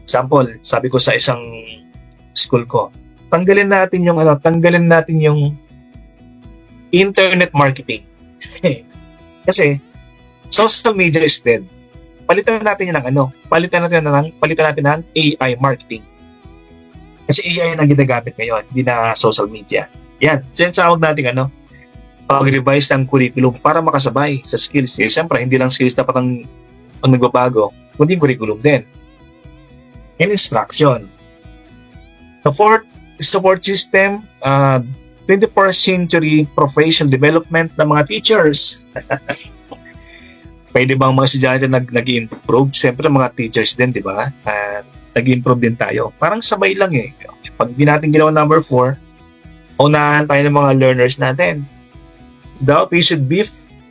Example, sabi ko sa isang school ko, tanggalin natin yung internet marketing. Kasi, social media is dead. Palitan natin yan ng palitan natin ng AI marketing. Kasi AI na ginagamit ngayon, hindi na social media. Yan, sinasawag natin pag-revise ng curriculum para makasabay sa skills. Siyempre, hindi lang skills dapat ang nagbabago, kundi curriculum din. And instruction. The fourth support system, 21st century professional development ng mga teachers. Pwede bang mga estudyante nag-improve? Siyempre, mga teachers din, di ba? Nag-improve din tayo. Parang sabay lang eh. Pag di natin ginawa number 4, unahan tayo ng mga learners natin. We should be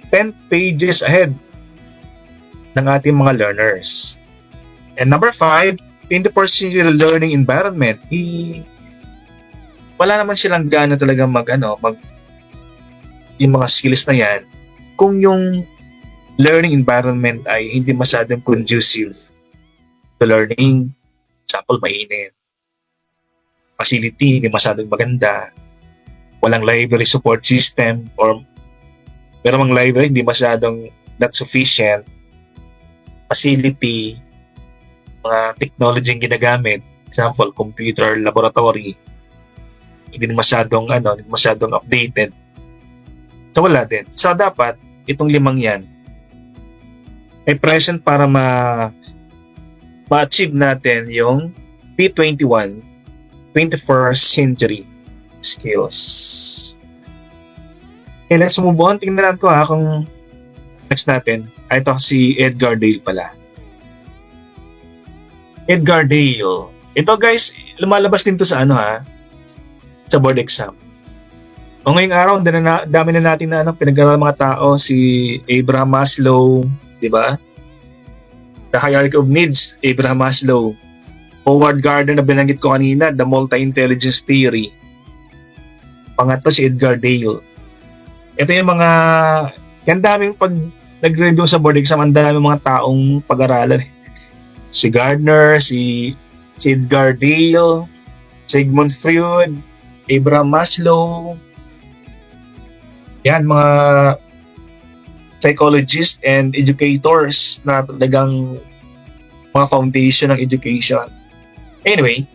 10 pages ahead ng ating mga learners. And number 5, 21st century learning environment. Wala naman silang gana talaga yung mga skills na yan kung yung learning environment ay hindi masyadong conducive to learning. Example, mainit. Facility, hindi masyadong maganda. Walang library support system or pero mang library, hindi masyadong not sufficient. Facility, mga technology yung ginagamit. Example, computer laboratory. Hindi masyadong updated. So wala din. So dapat, itong 5 yan, ay present para ma-achieve natin yung P21, 21st century skills. Okay, let's move on. Tingnan natin ko kung next natin. Ito si Edgar Dale pala. Edgar Dale. Ito guys, lumalabas din to sa sa board exam. O ngayong araw, dami na natin na pinag-aralan mga tao, si Abraham Maslow, di ba? The Hierarchy of Needs, Abraham Maslow. Howard Gardner na binanggit ko kanina, The Multi-Intelligence Theory. Pangatlo si Edgar Dale. Ito yung yan daming pag nag-review sa board exam, ang daming mga taong pag-aralan. Si Gardner, si Edgar Dale, Sigmund Freud, Abraham Maslow. Yan, mga psychologists and educators na talagang mga foundation ng education. Anyway,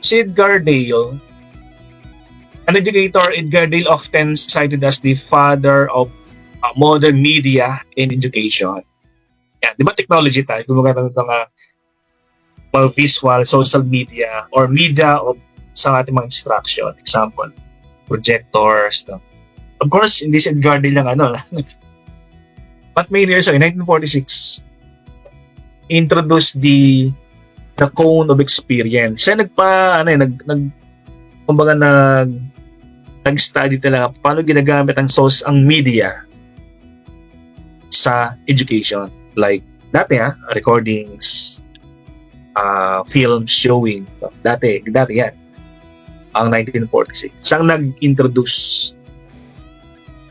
si Edgar Dale, an educator, Edgar Dale often cited as the father of modern media in education. Yan, di ba technology tayo? Gumagamit ng mga visual, social media, or media sa ating mga instruction. Example, projectors. No? Of course, hindi si Edgar Dale lang But many years ago, in 1946, introduced the cone of experience. Siya nag-study talaga paano ginagamit ang media sa education. Like, dati recordings, films showing. Dati yan. Ang 1946. Siyang nag-introduce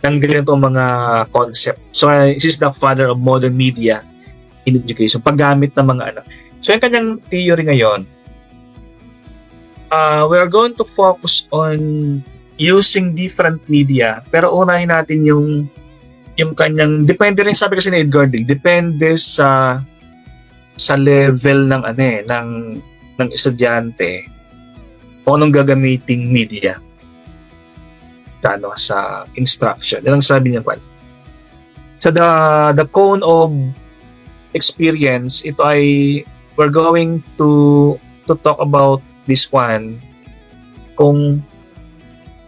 ng ganito mga concept. So, this is the father of modern media in education. Paggamit ng mga So, yung kanyang theory ngayon, we are going to focus on using different media, pero unahin natin yung kanyang, depende rin, sabi kasi ni Edgar Dale, depende sa level ng ng estudyante kung anong gagamiting media sa instruction. Yan ang sabi niya pa. So the cone of experience, ito ay we're going to talk about this one kung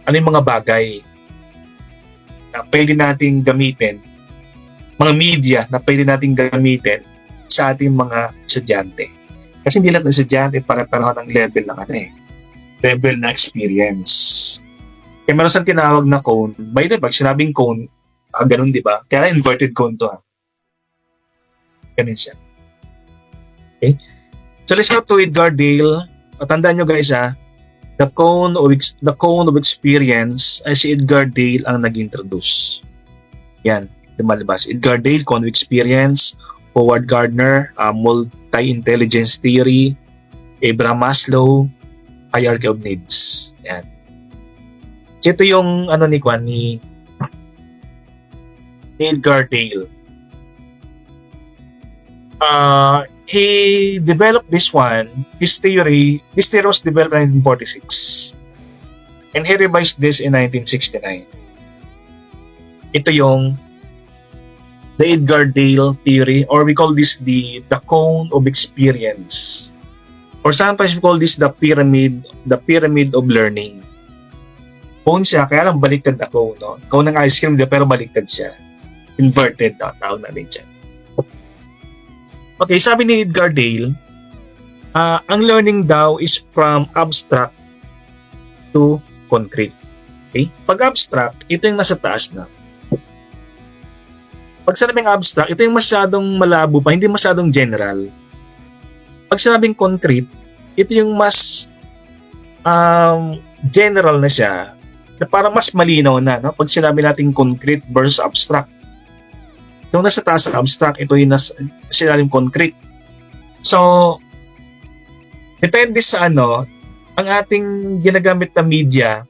ano yung mga bagay na pwede nating gamitin, mga media na pwede nating gamitin sa ating mga estudyante. Kasi hindi lahat ng estudyante para-pareho ng level ng level na experience. Kaya meron siyang tinawag na cone. By the way, pag sinabing cone, ganun, di ba? Kaya inverted cone to. Ganun siya. Okay? So let's go to Edgar Dale. Tandaan nyo guys the cone of experience ay si Edgar Dale ang nag-introduce. Yan, lumalabas. Edgar Dale, cone of experience. Howard Gardner, multi-intelligence theory. Abraham Maslow, hierarchy of needs. Yan. So, ito yung ano ni Edgar Dale. He developed this theory was developed in 1946. And he revised this in 1969. Ito yung the Edgar Dale theory, or we call this the cone of experience. Or sometimes we call this the pyramid of learning. Cone siya, kaya lang baliktad na cone, no? Cone ng ice cream, pero baliktad siya. Inverted, tawag natin dyan. Okay, sabi ni Edgar Dale, ang learning daw is from abstract to concrete. Okay? Pag abstract, ito yung nasa taas na. Pag sinabing abstract, ito yung masyadong malabo pa, hindi masyadong general. Pag sinabing concrete, ito yung mas general na siya, na parang mas malinaw na, no? Pag sinabi natin concrete versus abstract. Itong nasa taas ng abstract, ito yung sinabing concrete. So, depende sa ang ating ginagamit na media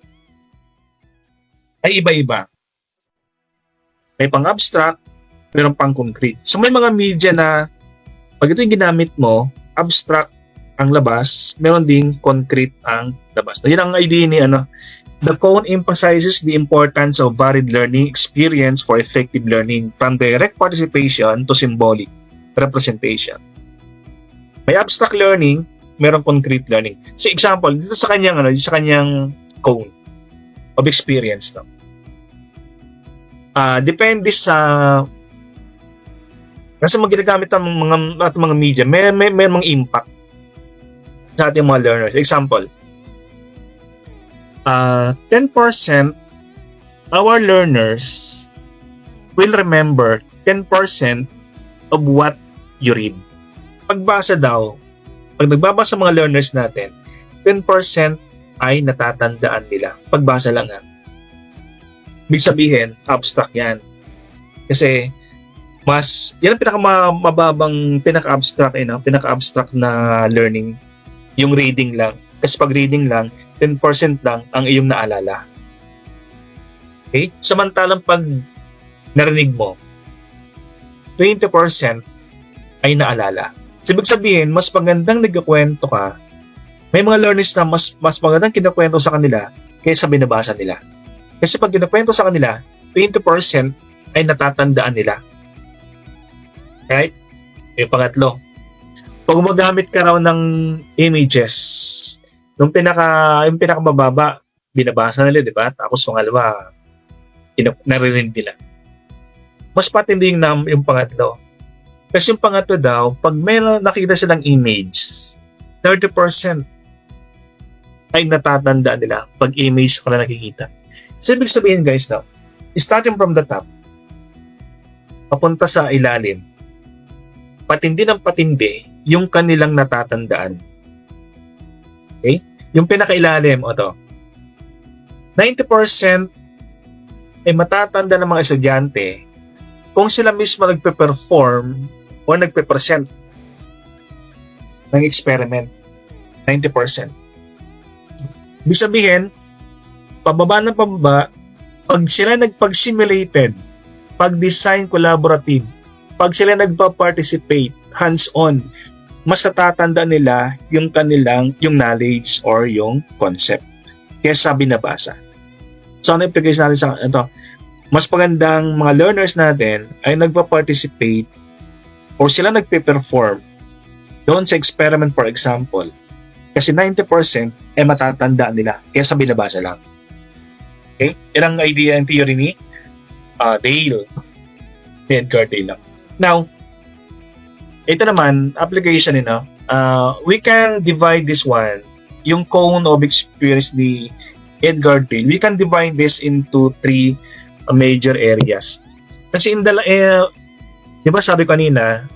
ay iba-iba. May pang-abstract, mayroong pang-concrete. So, may mga media na pag ito yung ginamit mo, abstract ang labas, meron ding concrete ang labas. So, yun ang idea ni The cone emphasizes the importance of varied learning experience for effective learning, from direct participation to symbolic representation. May abstract learning, merong concrete learning. So example, dito sa kanyang cone of experience, no. Depende sa kasi ginagamit ng mga media, may mga impact sa ating mga learners. Example, 10% our learners will remember 10% of what you read. Pagbasa daw, pag nagbabasa mga learners natin, 10% ay natatandaan nila. Pagbasa lang Ibig sabihin, abstract yan. Kasi, yan ang pinakamababang pinaka-abstract na learning, yung reading lang. Kasi pag reading lang, 10% lang ang iyong naalala. Okay? Samantalang pag narinig mo, 20% ay naalala. So, ibig sabihin, mas magandang nagkakwento ka, may mga learners na mas magandang kinakwento sa kanila kaysa binabasa nila. Kasi pag kinakwento sa kanila, 20% ay natatandaan nila. Right? Yung pangatlo, pag gumagamit ka raw ng images, yung pinakamababa, binabasa nila, di ba? Tapos pangalawa, narinig nila. Mas patindi yung pangatlo. Kasi yung pangatlo daw, pag may nakita silang image, 30% ay natatandaan nila pag image ko na nakikita. So, ibig sabihin guys, now, starting from the top, papunta sa ilalim, patindi ng patindi yung kanilang natatandaan. Okay? Yung pinakailalim, 90% ay matatanda ng mga estudyante kung sila mismo nagpe-perform o nagpe-present ng experiment. 90%. Ibig sabihin, pababa, pag sila nagpag-simulated, pag-design collaborative, pag sila nagpa-participate, hands-on, mas natatanda nila yung knowledge or yung concept kaysa binabasa. So, ano implication natin sa ito? Mas magandang mga learners natin ay nagpa-participate o sila nagpe-perform doon sa experiment, for example, kasi 90% ay matatandaan nila kaysa binabasa lang. Okay? Yan ang idea and theory ni Edgar Dale. Now, ito naman, application we can divide this one, yung cone of experience ni Edgar Dale, we can divide this into 3 major areas. Kasi di ba sabi kanina,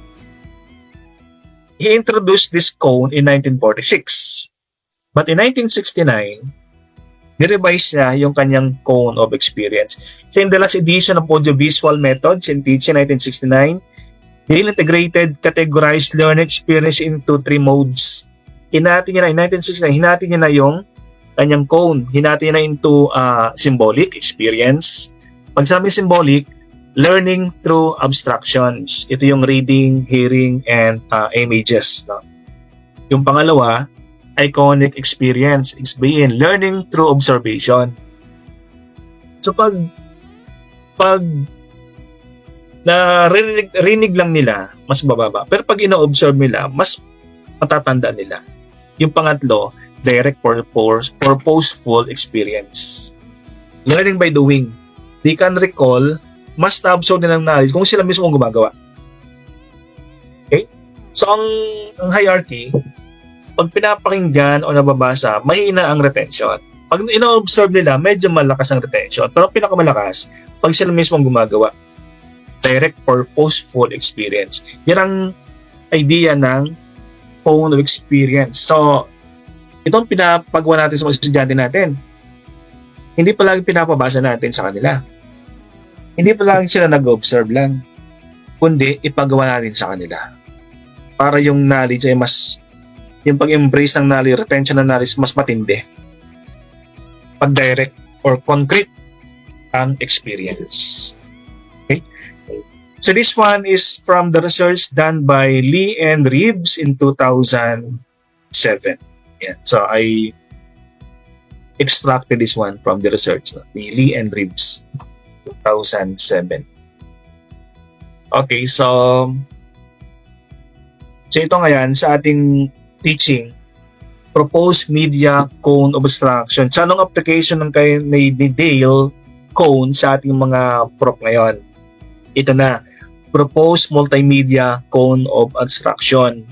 he introduced this cone in 1946. But in 1969, nirevise niya yung kanyang cone of experience. So in the last edition of Audiovisual Methods in Teaching 1969, Dale integrated categorized learning experience into 3 modes. In 1969, hinati niya na yung kanyang cone. Hinati na into symbolic experience. Pag sabi symbolic, learning through abstractions. Ito yung reading, hearing, and images. No? Yung pangalawa, iconic experience. It's being learning through observation. So pag rinig lang nila, mas bababa. Pero pag ina-observe nila, mas matatanda nila. Yung pangatlo, direct purposeful experience. Learning by doing. They can recall, mas na-absorb nila ng knowledge kung sila mismo ang gumagawa. Okay? So, ang hierarchy, pag pinapakinggan o nababasa, mahina ang retention. Pag ina-observe nila, medyo malakas ang retention. Pero pinakamalakas, pag sila mismo ang gumagawa. Direct purposeful experience. Yan ang idea ng cone of experience. So, itong pinapagawa natin sa mga estudyante natin. Hindi palagi pinapabasa natin sa kanila. Hindi palagi sila nag-observe lang. Kundi, ipagawa natin sa kanila. Para yung knowledge ay mas, yung pag-embrace ng knowledge, retention ng knowledge, mas matindi. Pag direct or concrete ang experience. Okay? So this one is from the research done by Lee and Reeves in 2007. Yeah. So I extracted this one from the research, no? Lee and Reeves, 2007. Okay, so ito ngayon sa ating teaching, proposed media cone of abstraction. So anong application ng kay ni Dale Cone sa ating mga prop ngayon? Ito na, proposed multimedia cone of abstraction.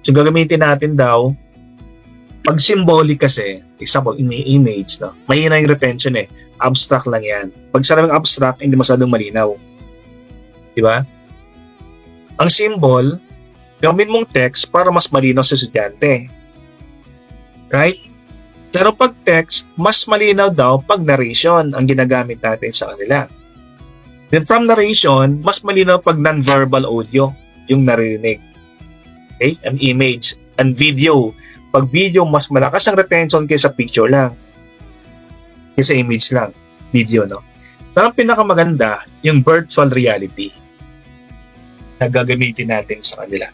So gagamitin natin daw, pag symbolic kasi, example, image, no? Mahina yung retention eh. Abstract lang yan. Pag sarang abstract, hindi masyadong malinaw. Diba? Ang symbol, gawin mong text para mas malinaw sa estudyante. Right? Pero pag text, mas malinaw daw pag narration ang ginagamit natin sa kanila. Then from narration, mas malinaw pag non-verbal audio yung naririnig. Okay? An image. An video. Pag video, mas malakas ang retention kaysa picture lang. Kaysa image lang. Video, no? Pero ang pinakamaganda, yung virtual reality na gagamitin natin sa kanila.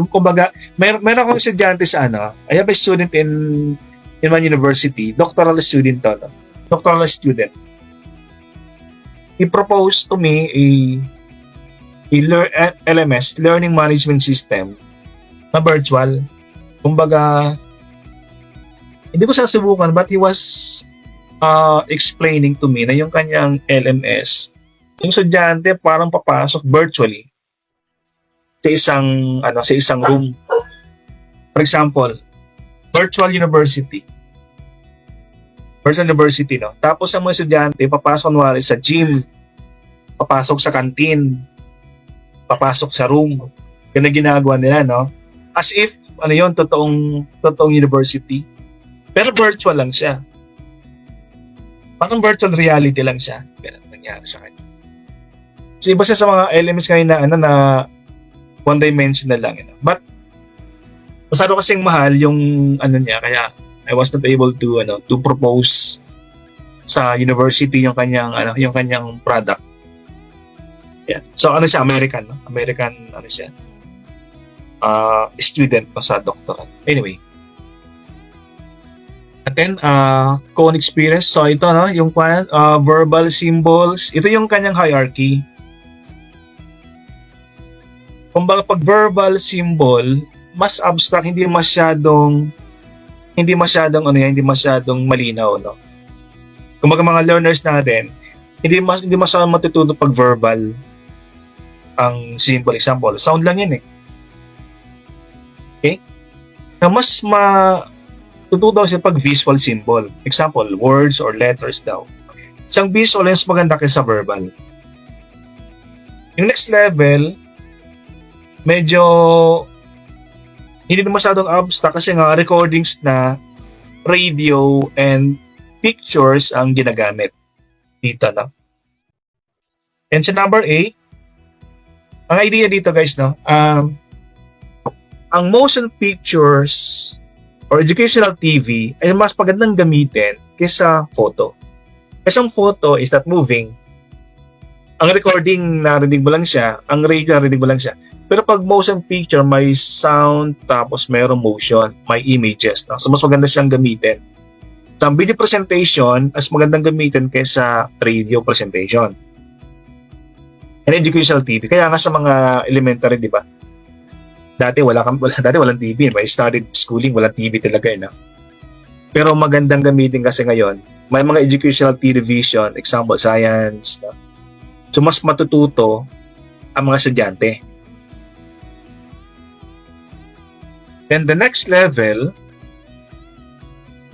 Kumbaga, meron akong estudyante sa I have a student in my university, doctoral student to, no? Doctoral student. He proposed to me a LMS, Learning Management System, na virtual. Kumbaga, hindi ko siya subukan, but he was explaining to me na yung kanyang LMS, yung estudyante parang papasok virtually sa isang room. For example, virtual university. Virtual university, no? Tapos ang mga estudyante, papasok kunwari sa gym, papasok sa canteen, papasok sa room. Yan ang ginagawa nila, no? As if, totoong university. Pero virtual lang siya. Parang virtual reality lang siya. Ganun nangyari sa kanya. So, iba siya sa mga elements ngayon na one-dimensional lang. But, masyado kasing mahal yung niya, kaya I was not able to propose sa university yung kanyang product. Yeah. So siya, American, no? American siya. Student pa sa doctoral. Anyway. At then cone experience. So ito, no, yung verbal symbols, ito yung kanyang hierarchy. Kumbaga pag verbal symbol, mas abstract, hindi masyadong malinaw, no. Kumbaga mga learners natin, hindi masyadong matututo pag verbal ang symbol. Example, sound lang yan eh. Okay? Na mas matututo daw siya pag visual symbol. Example, words or letters daw. Isang visual mas maganda kaysa verbal. Yung next level, medyo hindi na masyadong abstract kasi nga recordings na radio and pictures ang ginagamit dito, no? And sa number 8, ang idea dito guys, no, ang motion pictures or educational TV ay mas magandang gamitin kaysa photo. Kasi ang photo is not moving. Ang recording, narinig mo lang siya. Ang radio, narinig mo lang siya. Pero pag motion picture, may sound, tapos mayroong motion, may images. No? So, mas maganda siyang gamitin. Sa video presentation, mas magandang gamitin kaysa radio presentation. And educational TV. Kaya nga sa mga elementary, di ba? Dati walang TV. May started schooling, walang TV talaga. No? Pero magandang gamitin kasi ngayon. May mga educational television, example, science. No? So, mas matututo ang mga estudyante. Then, the next level,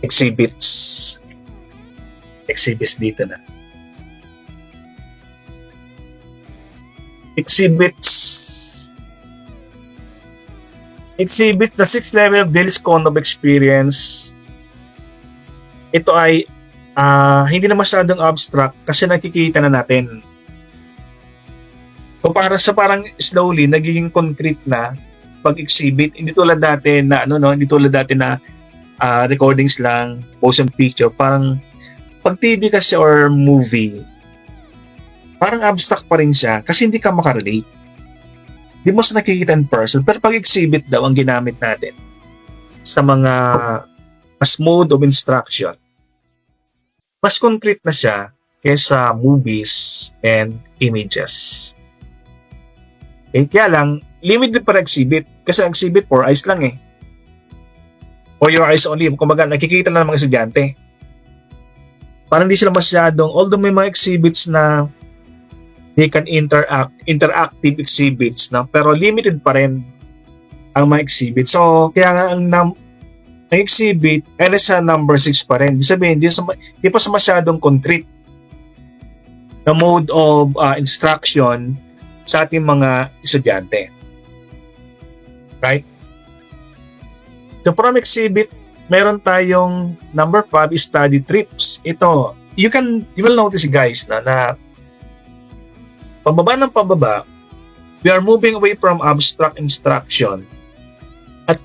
exhibits. Exhibits dito na. Exhibits, the sixth level of Dale's Cone of Experience. Ito ay hindi na masyadong abstract kasi nakikita na natin. So parang slowly nagiging concrete na pag-exhibit. Hindi tulad dati na recordings lang, motion picture. Parang pag TV kasi or movie, parang abstract pa rin siya kasi hindi ka makarelate. Hindi mo siya nakikita in person. Pero pag-exhibit daw ang ginamit natin sa mga as mode of instruction, mas concrete na siya kaysa movies and images. Kaya lang, limited pa exhibit. Kasi ang exhibit for eyes lang eh. For your eyes only. Kumbaga, nakikita na ng mga estudyante. Parang hindi sila masyadong, although may mga exhibits na they can interactive exhibits, no? Pero limited pa rin ang mga exhibits. So, kaya nga ang exhibit ay nasa number 6 pa rin. Ibig sabihin, hindi pa sa masyadong concrete na mode of instruction sa ating mga estudyante. Right? So from exhibit, meron tayong number 5 study trips. Ito, you will notice guys na pababa, we are moving away from abstract instruction at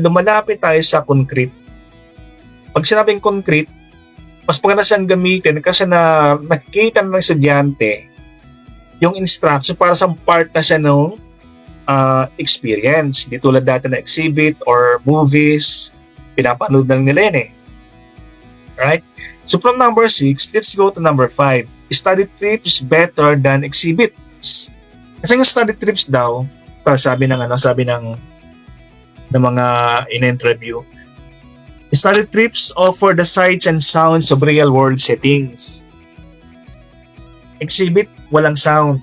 lumalapit tayo sa concrete. Pag sinabing concrete, mas maganda siyang gamitin kasi nakikita ng estudyante yung instruction para sa part na siya ng experience. Di tulad dati na exhibit or movies, pinapanood lang nila yun eh. Right? So from number 6, let's go to number 5. Study trips better than exhibits. Kasi yung study trips daw, sabi ng mga in-interview, study trips offer the sights and sounds of real-world settings. Exhibit, walang sound.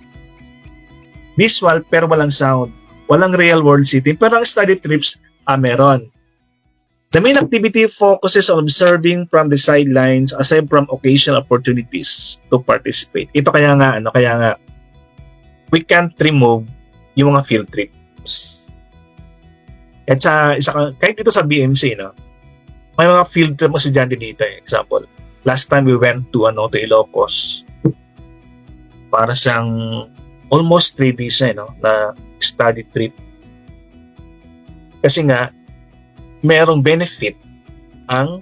Visual, pero walang sound. Walang real-world setting. Pero ang study trips, meron. The main activity focuses on observing from the sidelines aside from occasional opportunities to participate. Ito kaya nga, we can't remove yung mga field trips. At kahit dito sa BMC, no, may mga field trip mga estudyante dito eh. Example, last time we went to Ilocos. Para siyang almost 3 days na study trip. Kasi nga, mayroong benefit ang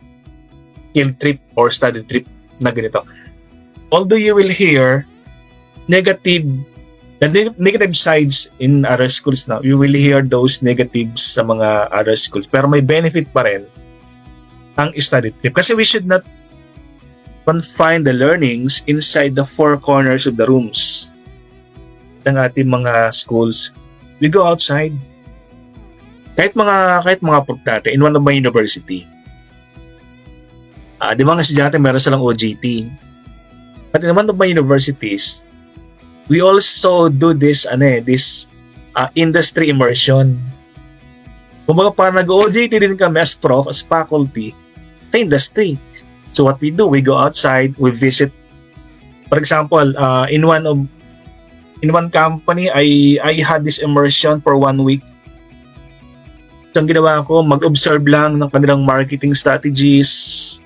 field trip or study trip na ganito. Although you will hear negative sides in other schools now, you will hear those negatives sa mga other schools. Pero may benefit pa rin ang study trip. Kasi we should not confine the learnings inside the 4 corners of the rooms ng ating mga schools. We go outside. Kahit mga pagkate in one of my university. Di ba nga estudyante meron silang OJT. But in one of my universities, we also do this industry immersion. Kumbaga parang nag-OJT din kami as prof, as faculty sa industry. So what we do, we go outside, we visit. For example, in one company, I had this immersion for 1 week. So ang ginawa ko, mag-observe lang ng kanilang marketing strategies,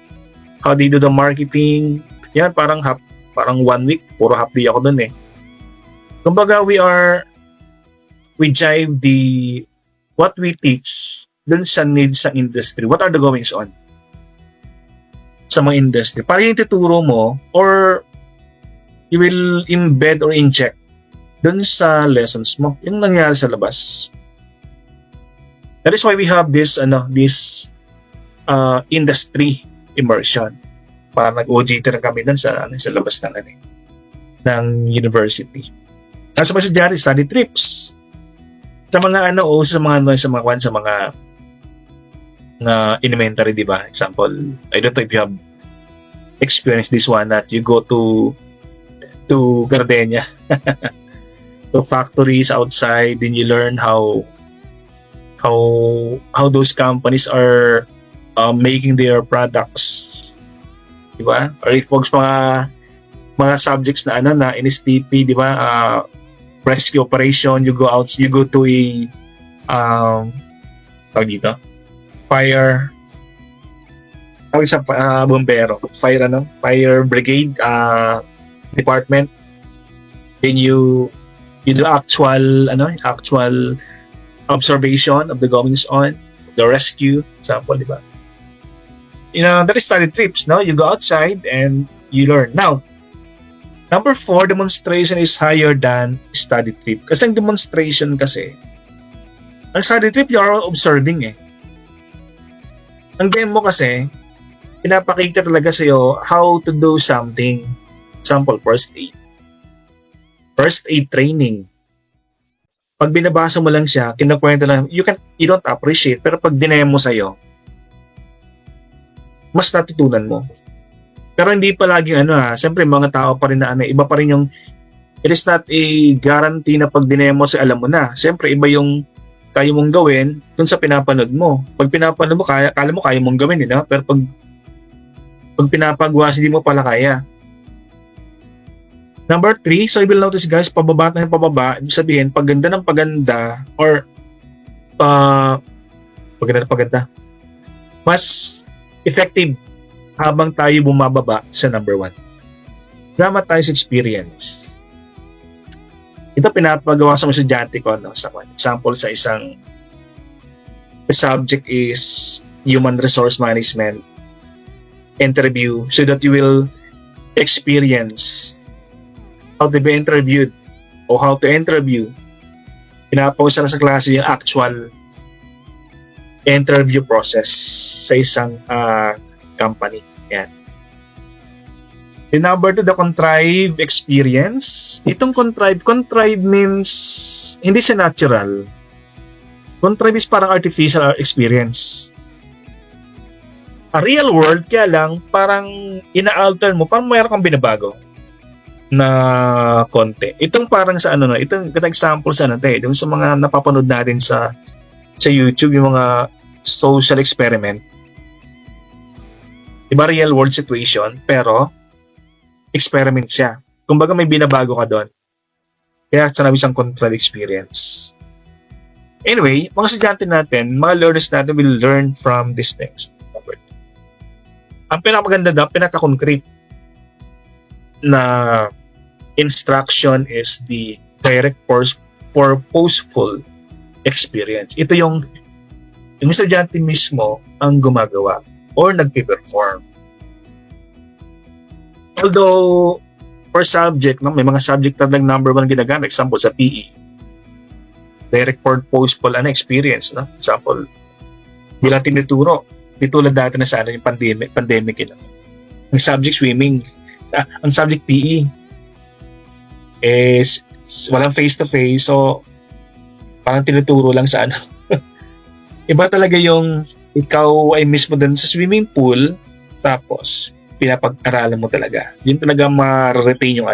how they do the marketing. Yan, parang 1 week, puro half day ako dun eh. Kumbaga, we jive what we teach dun sa needs ng industry. What are the goings on sa mga industry? Para yung tuturo mo or you will embed or inject dun sa lessons mo, yung nangyari sa labas. That is why we have this industry immersion. Para nag-OJT na kami dun sa labas ng university. Nasa mga estudyante, study trips. Sa mga sa mga elementary, di ba? Example, I don't know if you have experienced this one, that you go to Gardenia, to factories outside, then you learn how those companies are making their products, di ba? Or if mga subjects na na NSTP, di ba? Rescue operation, you go to a tawag dito, fire, tawag sa bombero, fire brigade department. Then you do actual observation of the goings on, the rescue, example, di ba? That is study trips, no? You go outside and you learn. Now, number 4, demonstration is higher than study trip. Kasi ang demonstration kasi, ang study trip, you are observing eh. Ang game mo kasi, pinapakita talaga sa'yo how to do something. Example, first aid. First aid training. Pag binabasa mo lang siya, kinukwento lang, you don't appreciate, pero pag dinemo sa'yo, mas natutunan mo. Pero hindi palaging siyempre mga tao pa rin na iba pa rin yung, it is not a guarantee na pag dinemo sa alam mo na. Siyempre iba yung kaya mong gawin dun sa pinapanood mo. Pag pinapanood mo, kala mo kaya mong gawin, pero pag pinapagawa, hindi mo pala kaya. Number 3, so you will notice guys, pababa na yung pababa, ibig sabihin, paganda ng paganda, or paganda ng paganda, mas effective habang tayo bumababa sa number 1. Dramatize experience. Ito pinapagawa sa mga estudyante ko, example sa isang subject is human resource management interview, so that you will experience how to be interviewed o how to interview. Pinapausa na sa klase yung actual interview process sa isang company. Yan. The number 2, the contrived experience. Itong contrived means hindi siya natural. Contrived is parang artificial experience. A real world, kaya lang parang ina-alter mo, parang mayroon kang binabago na konti. Itong parang sa itong example sa yung sa mga napapanood natin sa YouTube, yung mga social experiment. Diba real world situation, pero experiment siya. Kumbaga may binabago ka doon. Kaya sanabi siyang controlled experience. Anyway, mga estudyante natin, mga learners natin will learn from these things. Ang pinakamaganda daw, pinaka-concrete na instruction is the direct purposeful experience. Ito yung estudyante mismo ang gumagawa or nagpe-perform. Although, per subject, may mga subject na lang number 1 ginagamit. Example, sa PE. Direct purposeful experience. Example, bilang tinuturo. Ditulad dati na sa yung pandemic yun. Ang subject swimming. Ang subject PE is walang face-to-face. So, parang tinuturo lang sa Iba talaga yung ikaw ay mismo din sa swimming pool, tapos pinapag-aralan mo talaga. Yun talaga ma-retain yung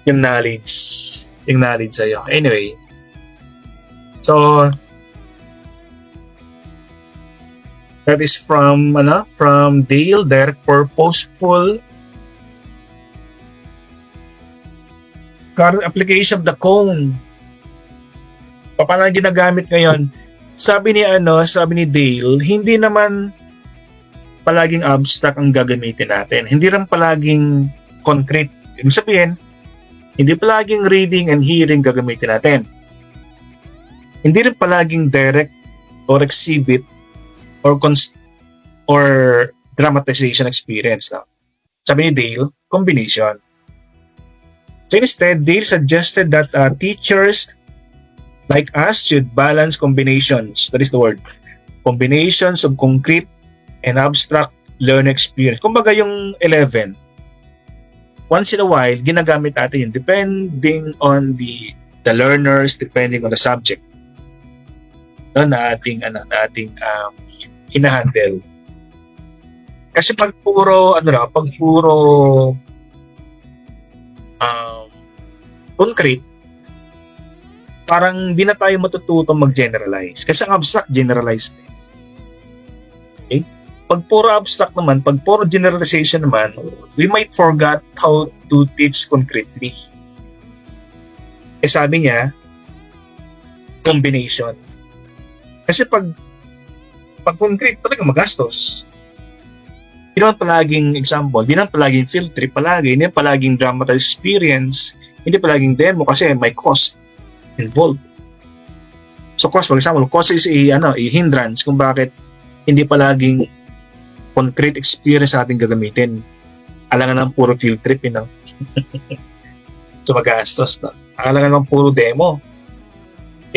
yung knowledge. Yung knowledge sa'yo. Anyway. So, that is from Dale, direct purposeful. Current application of the cone. Paano ginagamit ngayon? Sabi ni Dale, hindi naman palaging abstract ang gagamitin natin. Hindi rin palaging concrete. Ibig sabihin, hindi palaging reading and hearing gagamitin natin. Hindi rin palaging direct or exhibit or or dramatization experience. No? Sabi ni Dale, combination. So instead, Dale suggested that teachers like us should balance combinations. That is the word. Combinations of concrete and abstract learning experience. Kumbaga yung 11, once in a while, ginagamit natin yun depending on the learners, depending on the subject na ating hinahandle. Kasi pag puro concrete, parang di na tayo matututong mag-generalize. Kasi ang abstract, generalized. Okay? Pag puro abstract naman, pag puro generalization naman, we might forget how to teach concretely. Sabi niya, combination. Kasi pag concrete, talaga magastos. Hindi naman palaging example, hindi naman palaging field trip palagi, hindi naman palaging dramatized experience, hindi palaging demo kasi may cost involved. So cost, for example, cost is a hindrance kung bakit hindi palaging concrete experience ating gagamitin. Alangan ng puro field trip, So magastos na. Alangan ng puro demo.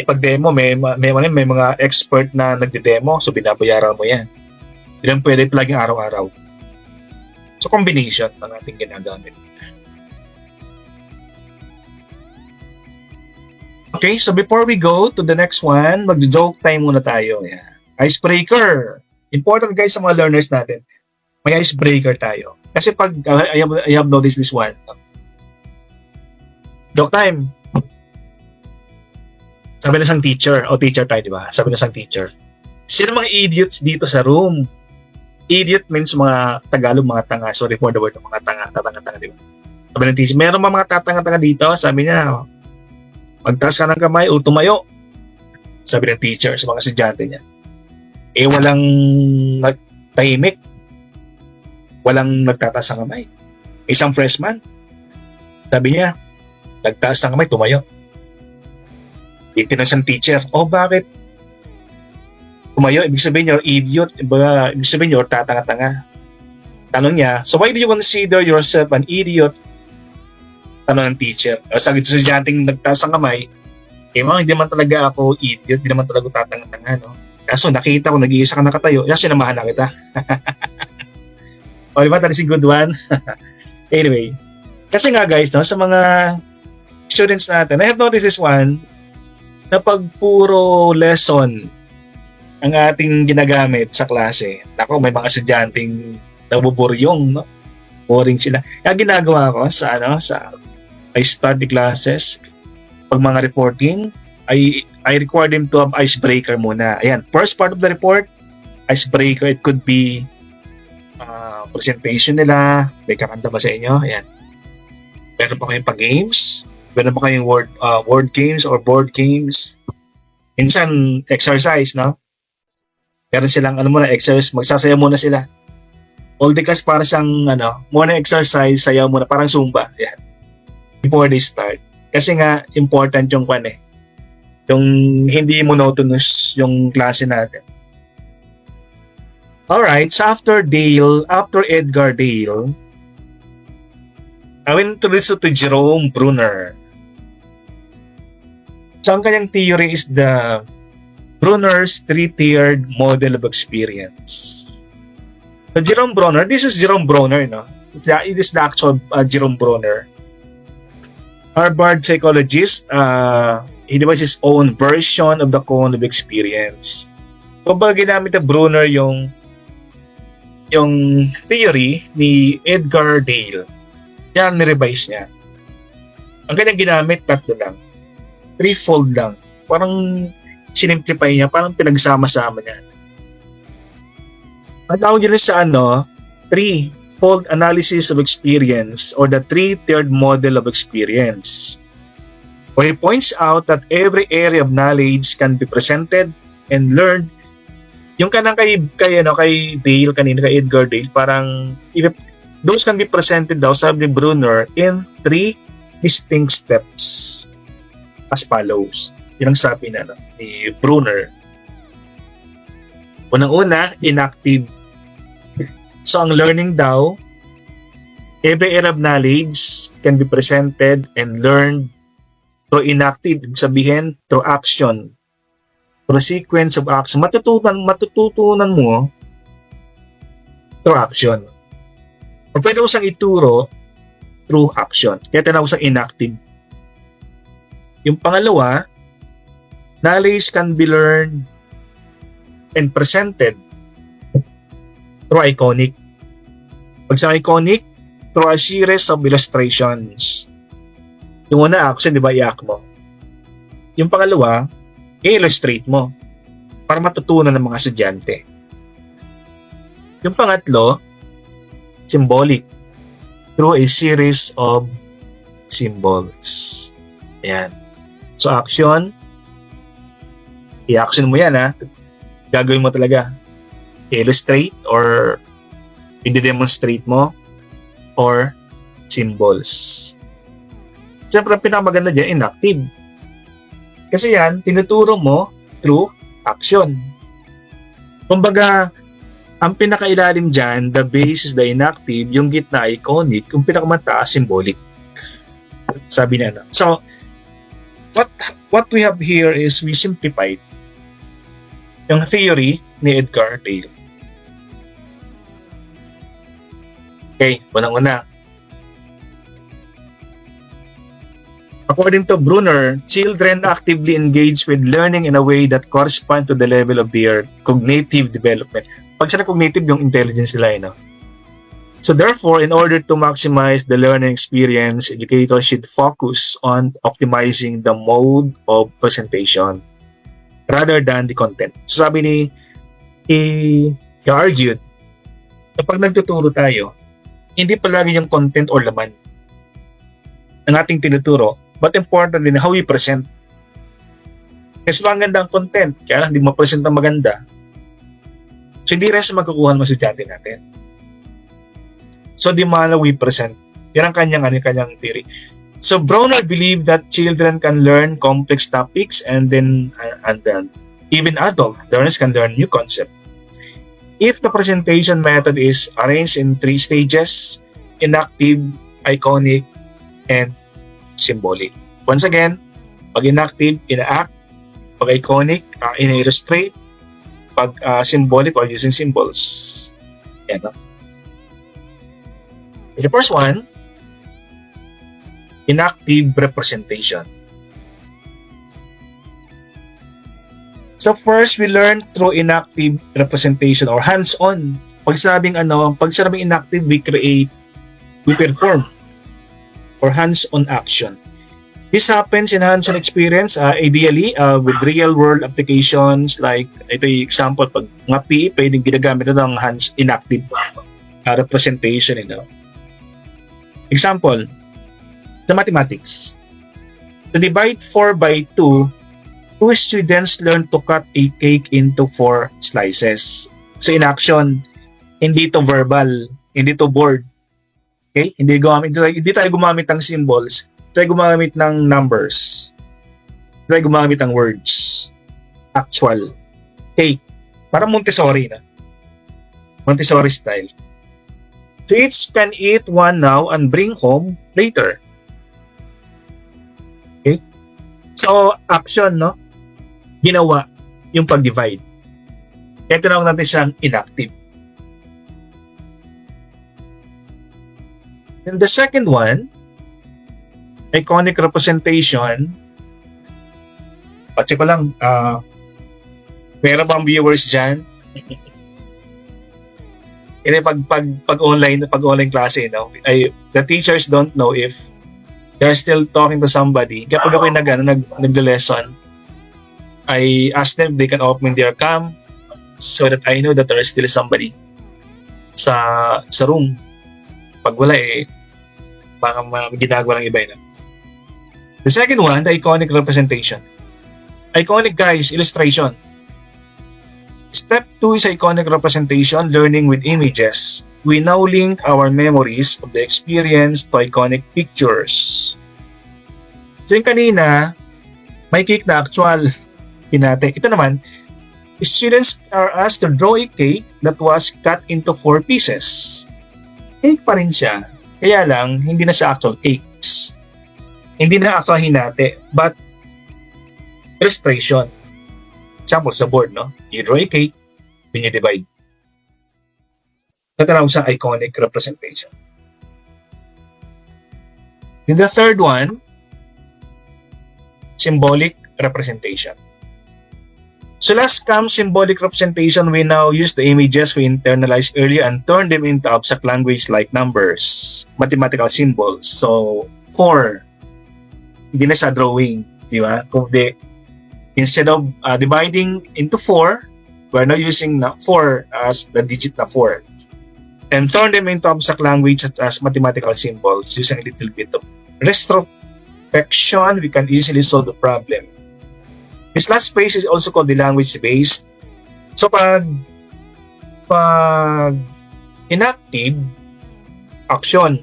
Pag demo, may mga expert na nagde-demo, so binabayaran mo yan. Hindi lang pwede palaging araw-araw. So combination ang ating ginagamit. Okay, so before we go to the next one, mag-joke time muna tayo. Yeah. Icebreaker. Important guys sa mga learners natin. May icebreaker tayo. Kasi pag, I have noticed this one. Joke time. Sabi na isang teacher, teacher tayo, di ba? Sabi na isang teacher, sino mga idiots dito sa room? Idiot means mga Tagalog, mga tanga. Sorry for the word, mga tatanga-tanga, di ba? Sabi ng teacher, meron mga tatanga-tanga dito? Sabi niya, magtaas ka ng kamay o tumayo. Sabi ng teacher sa mga estudyante niya. Walang tahimik. Walang nagtataas ng kamay. Isang freshman, sabi niya, nagtaas ng kamay, tumayo. Itinanong siyang teacher, bakit? Tumayo, ibig sabihin you're idiot, ibig sabihin you're tatanga-tanga. Tanong niya, so why do you consider yourself an idiot? Tanong ng teacher. Sabi sa estudyanteng nagtaas ng kamay, hindi man talaga ako idiot, hindi naman talaga tatanga-tanga, no? Kaso nakita ko, nag-iisa ka nakatayo, sinamahan na kita. Diba? That is a good one. Anyway, kasi nga guys, no, sa mga students natin, I have noticed this one, na pag puro lesson ang ating ginagamit sa klase, may mga estudyanteng nabuburyong, no? Boring sila. Kaya ginagawa ko I start the classes, pag mga reporting, I require them to have icebreaker muna. Ayan, first part of the report, icebreaker, it could be presentation nila, may kakanta ba sa inyo? Ayan. Meron pa kayong pa-games, meron pa kayong word games or board games. Minsan, exercise, no? Meron silang, exercise, magsasayaw muna sila. All the class para siyang, muna exercise, sayaw muna, parang Zumba. Yeah. Before they start. Kasi nga, important yung yung hindi monotonous yung klase natin. Alright, so after Edgar Dale, I will introduce you to Jerome Bruner. So ang kanyang theory is the Bruner's three-tiered model of experience. So Jerome Bruner, this is Jerome Bruner, no? It is the actual Jerome Bruner. Harvard psychologist, he devised his own version of the cone of experience. Kumbaga ginamit ng Bruner yung theory ni Edgar Dale. Yan, nirevise niya. Ang kanyang ginamit, tatlo lang. Threefold lang. Parang sinimplify niya, parang pinagsama-sama niya. Ang tawag yun sa threefold analysis of experience or the three-tiered model of experience. Where he points out that every area of knowledge can be presented and learned. Yung kanang kay Dale kanina, kay Edgar Dale, parang those can be presented daw, sabi ni Bruner, in three distinct steps as follows. Yun ang sabi ni Bruner. Unang-una, inactive. So ang learning daw, every area of knowledge can be presented and learned through inactive. Ibig sabihin, through action. Through a sequence of action. Matututunan mo through action. O pwede ko sang ituro through action. Kaya tinawag sa inactive. Yung pangalawa, knowledge can be learned and presented through iconic. Pag sa iconic, through a series of illustrations. Yung una, action, di ba, i-act mo. Yung pangalawa, i-illustrate mo para matutunan ng mga estudyante. Yung pangatlo, symbolic, through a series of symbols. Ayan. So, action, i-action mo yan, ha? Gagawin mo talaga. I-illustrate or i-demonstrate mo or symbols. Siyempre, ang pinakamaganda dyan, inactive. Kasi yan, tinuturo mo through action. Kumbaga, ang pinakailalim dyan, the base is the inactive, yung gitna iconic, yung pinakamataas symbolic. Sabi na. So, what we have here is we simplified yung theory ni Edgar Taylor. Okay, unang-una. According to Brunner, children actively engage with learning in a way that corresponds to the level of their cognitive development. Pag sa cognitive, yung intelligence nila, So therefore, in order to maximize the learning experience, educators should focus on optimizing the mode of presentation rather than the content. So sabi he argued na pag nagtuturo tayo, hindi palagi yung content or laman ng ating tinuturo, but important din how we present. Kasi maganda ang content, kaya lang hindi ma-present ang maganda. So hindi rin sa magkukuha ng estudyante natin. So the manner we present, yan ang kanyang theory. So Brunner believed that children can learn complex topics and then even adult learners can learn new concepts. If the presentation method is arranged in 3 stages, inactive, iconic, and symbolic. Once again, pag inactive, ina-act. Pag iconic, ina-illustrate. Pag symbolic, or using symbols. Yan, no? In the first one, inactive representation. So first, we learn through inactive representation or hands-on. Pag sinabing inactive, we create, we perform, or hands-on action. This happens in hands-on experience, ideally with real-world applications like, ito yung example, pag mga PE, pwedeng ginagamit ito ng inactive representation. Example, sa mathematics. To divide 4 by 2, 2 students learn to cut a cake into 4 slices. So in action, hindi to verbal, hindi to board. Okay? Hindi tayo gumamit ng symbols, tayo gumamit ng numbers. Tayo gumamit ng words. Actual. Cake. Parang Montessori na. Montessori style. So each can eat one now and bring home later. Okay? So action, no? Ginawa yung pag-divide. Kaya tinawag natin siyang inactive. And the second one, iconic representation. Pacheck ko lang, meron bang viewers dyan? Pag online klase, the teachers don't know if they're still talking to somebody. Kapag ako'y nag-lesson, I ask them if they can open their cam so that I know that there is still somebody sa room. Pag wala, baka ginagawa ng iba. The second one, the iconic representation. Iconic, guys, illustration. Step 2 is iconic representation, learning with images. We now link our memories of the experience to iconic pictures. So yung kanina, may cake na actual. Ito naman, students are asked to draw a cake that was cut into 4 pieces. Cake pa rin siya. Kaya lang, hindi na siya actual cakes. Hindi na actual hinati, but illustration. Example sa board, no? You draw a cake, then you divide. Ito na sa iconic representation. In the third one, symbolic representation. So last comes symbolic representation. We now use the images we internalized earlier and turn them into abstract language like numbers, mathematical symbols. So 4, hindi na sa drawing, di ba? Instead of dividing into 4, we're now using 4 as the digit na 4. And turn them into abstract language such as mathematical symbols using a little bit of retrospection. We can easily solve the problem. This last phase is also called the language-based. So pag inactive, action.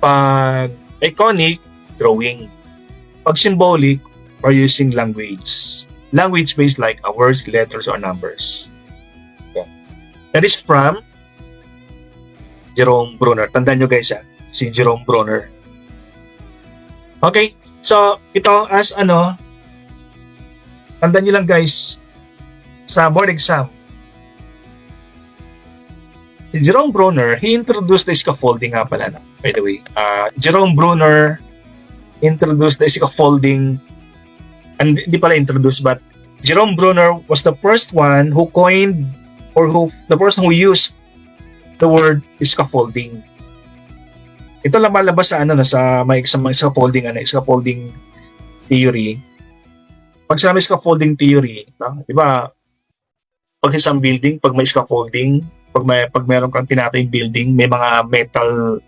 Pag iconic, drawing. Pag symbolic, we're using language. Language-based like words, letters, or numbers. Okay. That is from Jerome Bruner. Tandaan nyo guys, si Jerome Bruner. Okay, so ito as tandaan nyo lang guys, sa board exam, si Jerome Bruner, he introduced the scaffolding nga pala, by the way. Jerome Bruner introduced the scaffolding, and hindi pala introduced, but Jerome Bruner was the first one who coined, or the person who used the word scaffolding. Ito lumalabas sa sa may scaffolding theory. Pag sa may scaffolding theory, di ba? Pag isang building, pag may scaffolding, pag meron kang tinatayong building, may mga metal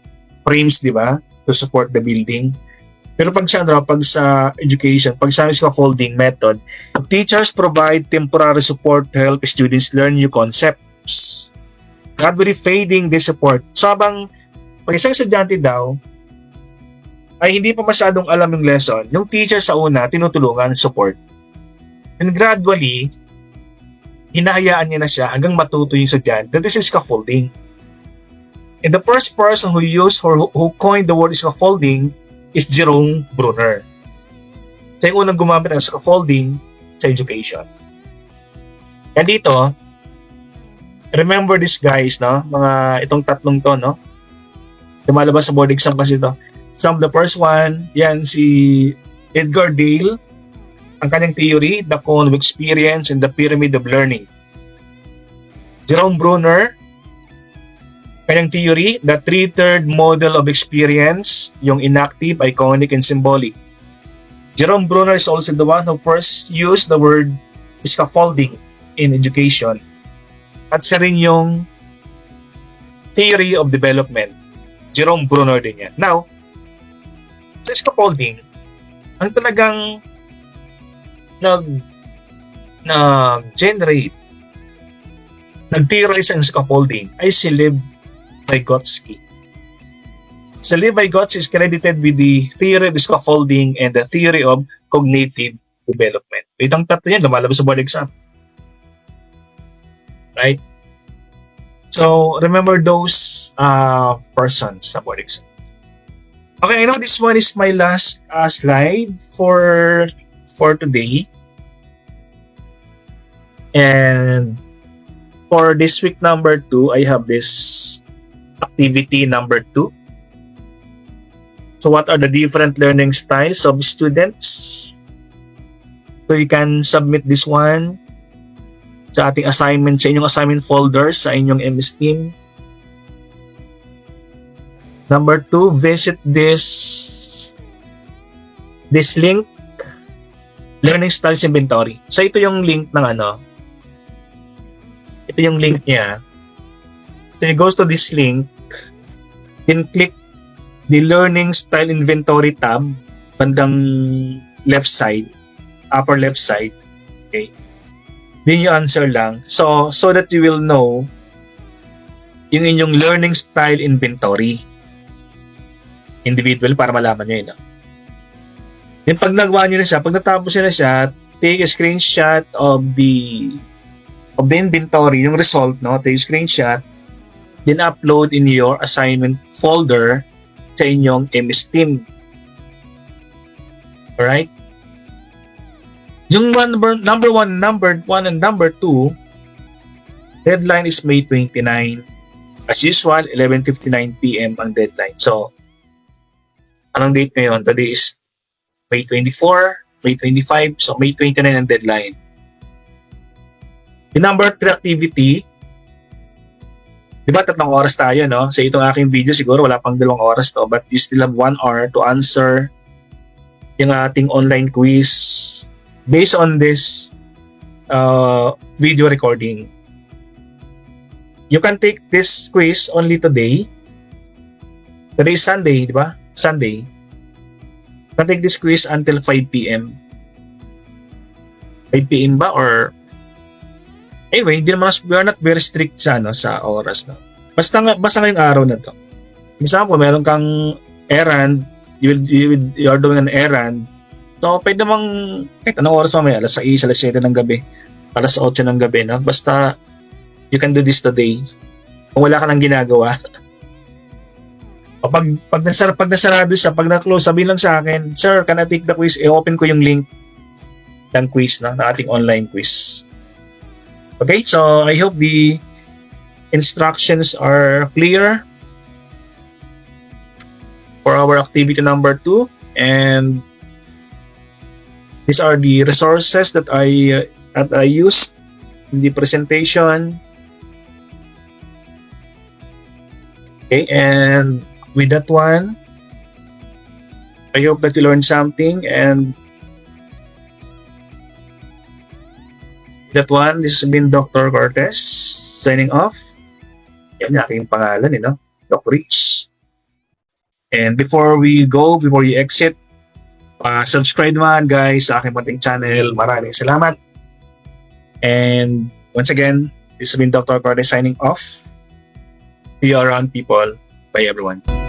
frames, di ba? To support the building. Pero pag sa education, pag sa scaffolding method, teachers provide temporary support to help students learn new concepts. Gradually fading this support. So habang pag isang estudyante daw ay hindi pa masyadong alam yung lesson, yung teacher sa una tinutulungan, support. And gradually, hinahayaan niya na siya hanggang matuto yung estudyante. This is scaffolding. And the first person who used or who coined the word scaffolding is Jerome Bruner. Siya yung unang gumamit ng scaffolding sa education. And dito, remember this guys, itong tatlong to, lumalabas sa board exam kasi ito. Some of the first one, yan si Edgar Dale, ang kanyang theory, the cone of experience and the pyramid of learning. Jerome Bruner, kanyang theory, the three-third model of experience, yung inactive, iconic, and symbolic. Jerome Bruner is also the one who first used the word scaffolding in education. At siya rin yung theory of development. Jerome Bruner din yan. Now, sa scaffolding, ang talagang nag-generate, nag-theorize ang scaffolding ay si Lev Vygotsky. Si Lev Vygotsky is credited with the theory of scaffolding and the theory of cognitive development. Itong tatlo yan, lumalabas sa board exam. Right? So, remember those persons sa board exam. Okay, I know this one is my last slide for today. And for this week number 2, I have this activity number 2. So, what are the different learning styles of students? So, you can submit this one sa ating assignment, sa inyong assignment folders, sa inyong MS Team. Number 2, visit this link, Learning Styles Inventory. So ito yung link ng ito yung link niya. So you goes to this link, then click the Learning Style Inventory tab, bandang left side, upper left side. Okay. Then you answer lang. So that you will know yung inyong learning style inventory. Individual para malaman nyo yun. Then pag nagawa nyo na siya, pag natapos nyo na siya, take a screenshot of the inventory, yung result, no? Take a screenshot, then upload in your assignment folder sa inyong MS Team. Alright? Yung number one, and number 2, deadline is May 29. As usual, 11:59 PM ang deadline. So, anong date ngayon? Today is May 24, May 25, so May 29 ang deadline. Yung number 3 activity, di ba 3 oras tayo, no? Sa itong aking video, siguro wala pang 2 oras to, but you still have 1 hour to answer yung ating online quiz based on this video recording. You can take this quiz only today. Today is Sunday, di ba? Sunday. You can take this quiz until 5 PM. 5 PM ba? Or anyway, we are not very strict sa oras. No? Basta ngayong araw na to. Example, meron kang errand, you are doing an errand. So, pwede namang, kahit anong oras mamaya, alas 6, alas 7 ng gabi, alas 8 ng gabi, no? Basta, you can do this today. Kung wala ka nang ginagawa. Pag nasarado siya, pag na-close, sabihin lang sa akin, "Sir, can I take the quiz?" I-open ko yung link ng quiz, no? Na ating online quiz. Okay, so I hope the instructions are clear for our activity number 2, and these are the resources that I used in the presentation. Okay, and with that one, I hope that you learned something, and that one, this has been Dr. Cortez signing off. Yan yung aking pangalan, Doc Rich. And before you exit, subscribe naman guys sa aking pating channel. Maraming salamat. And once again, this has been Dr. Cortez signing off. See you around, people. Bye everyone.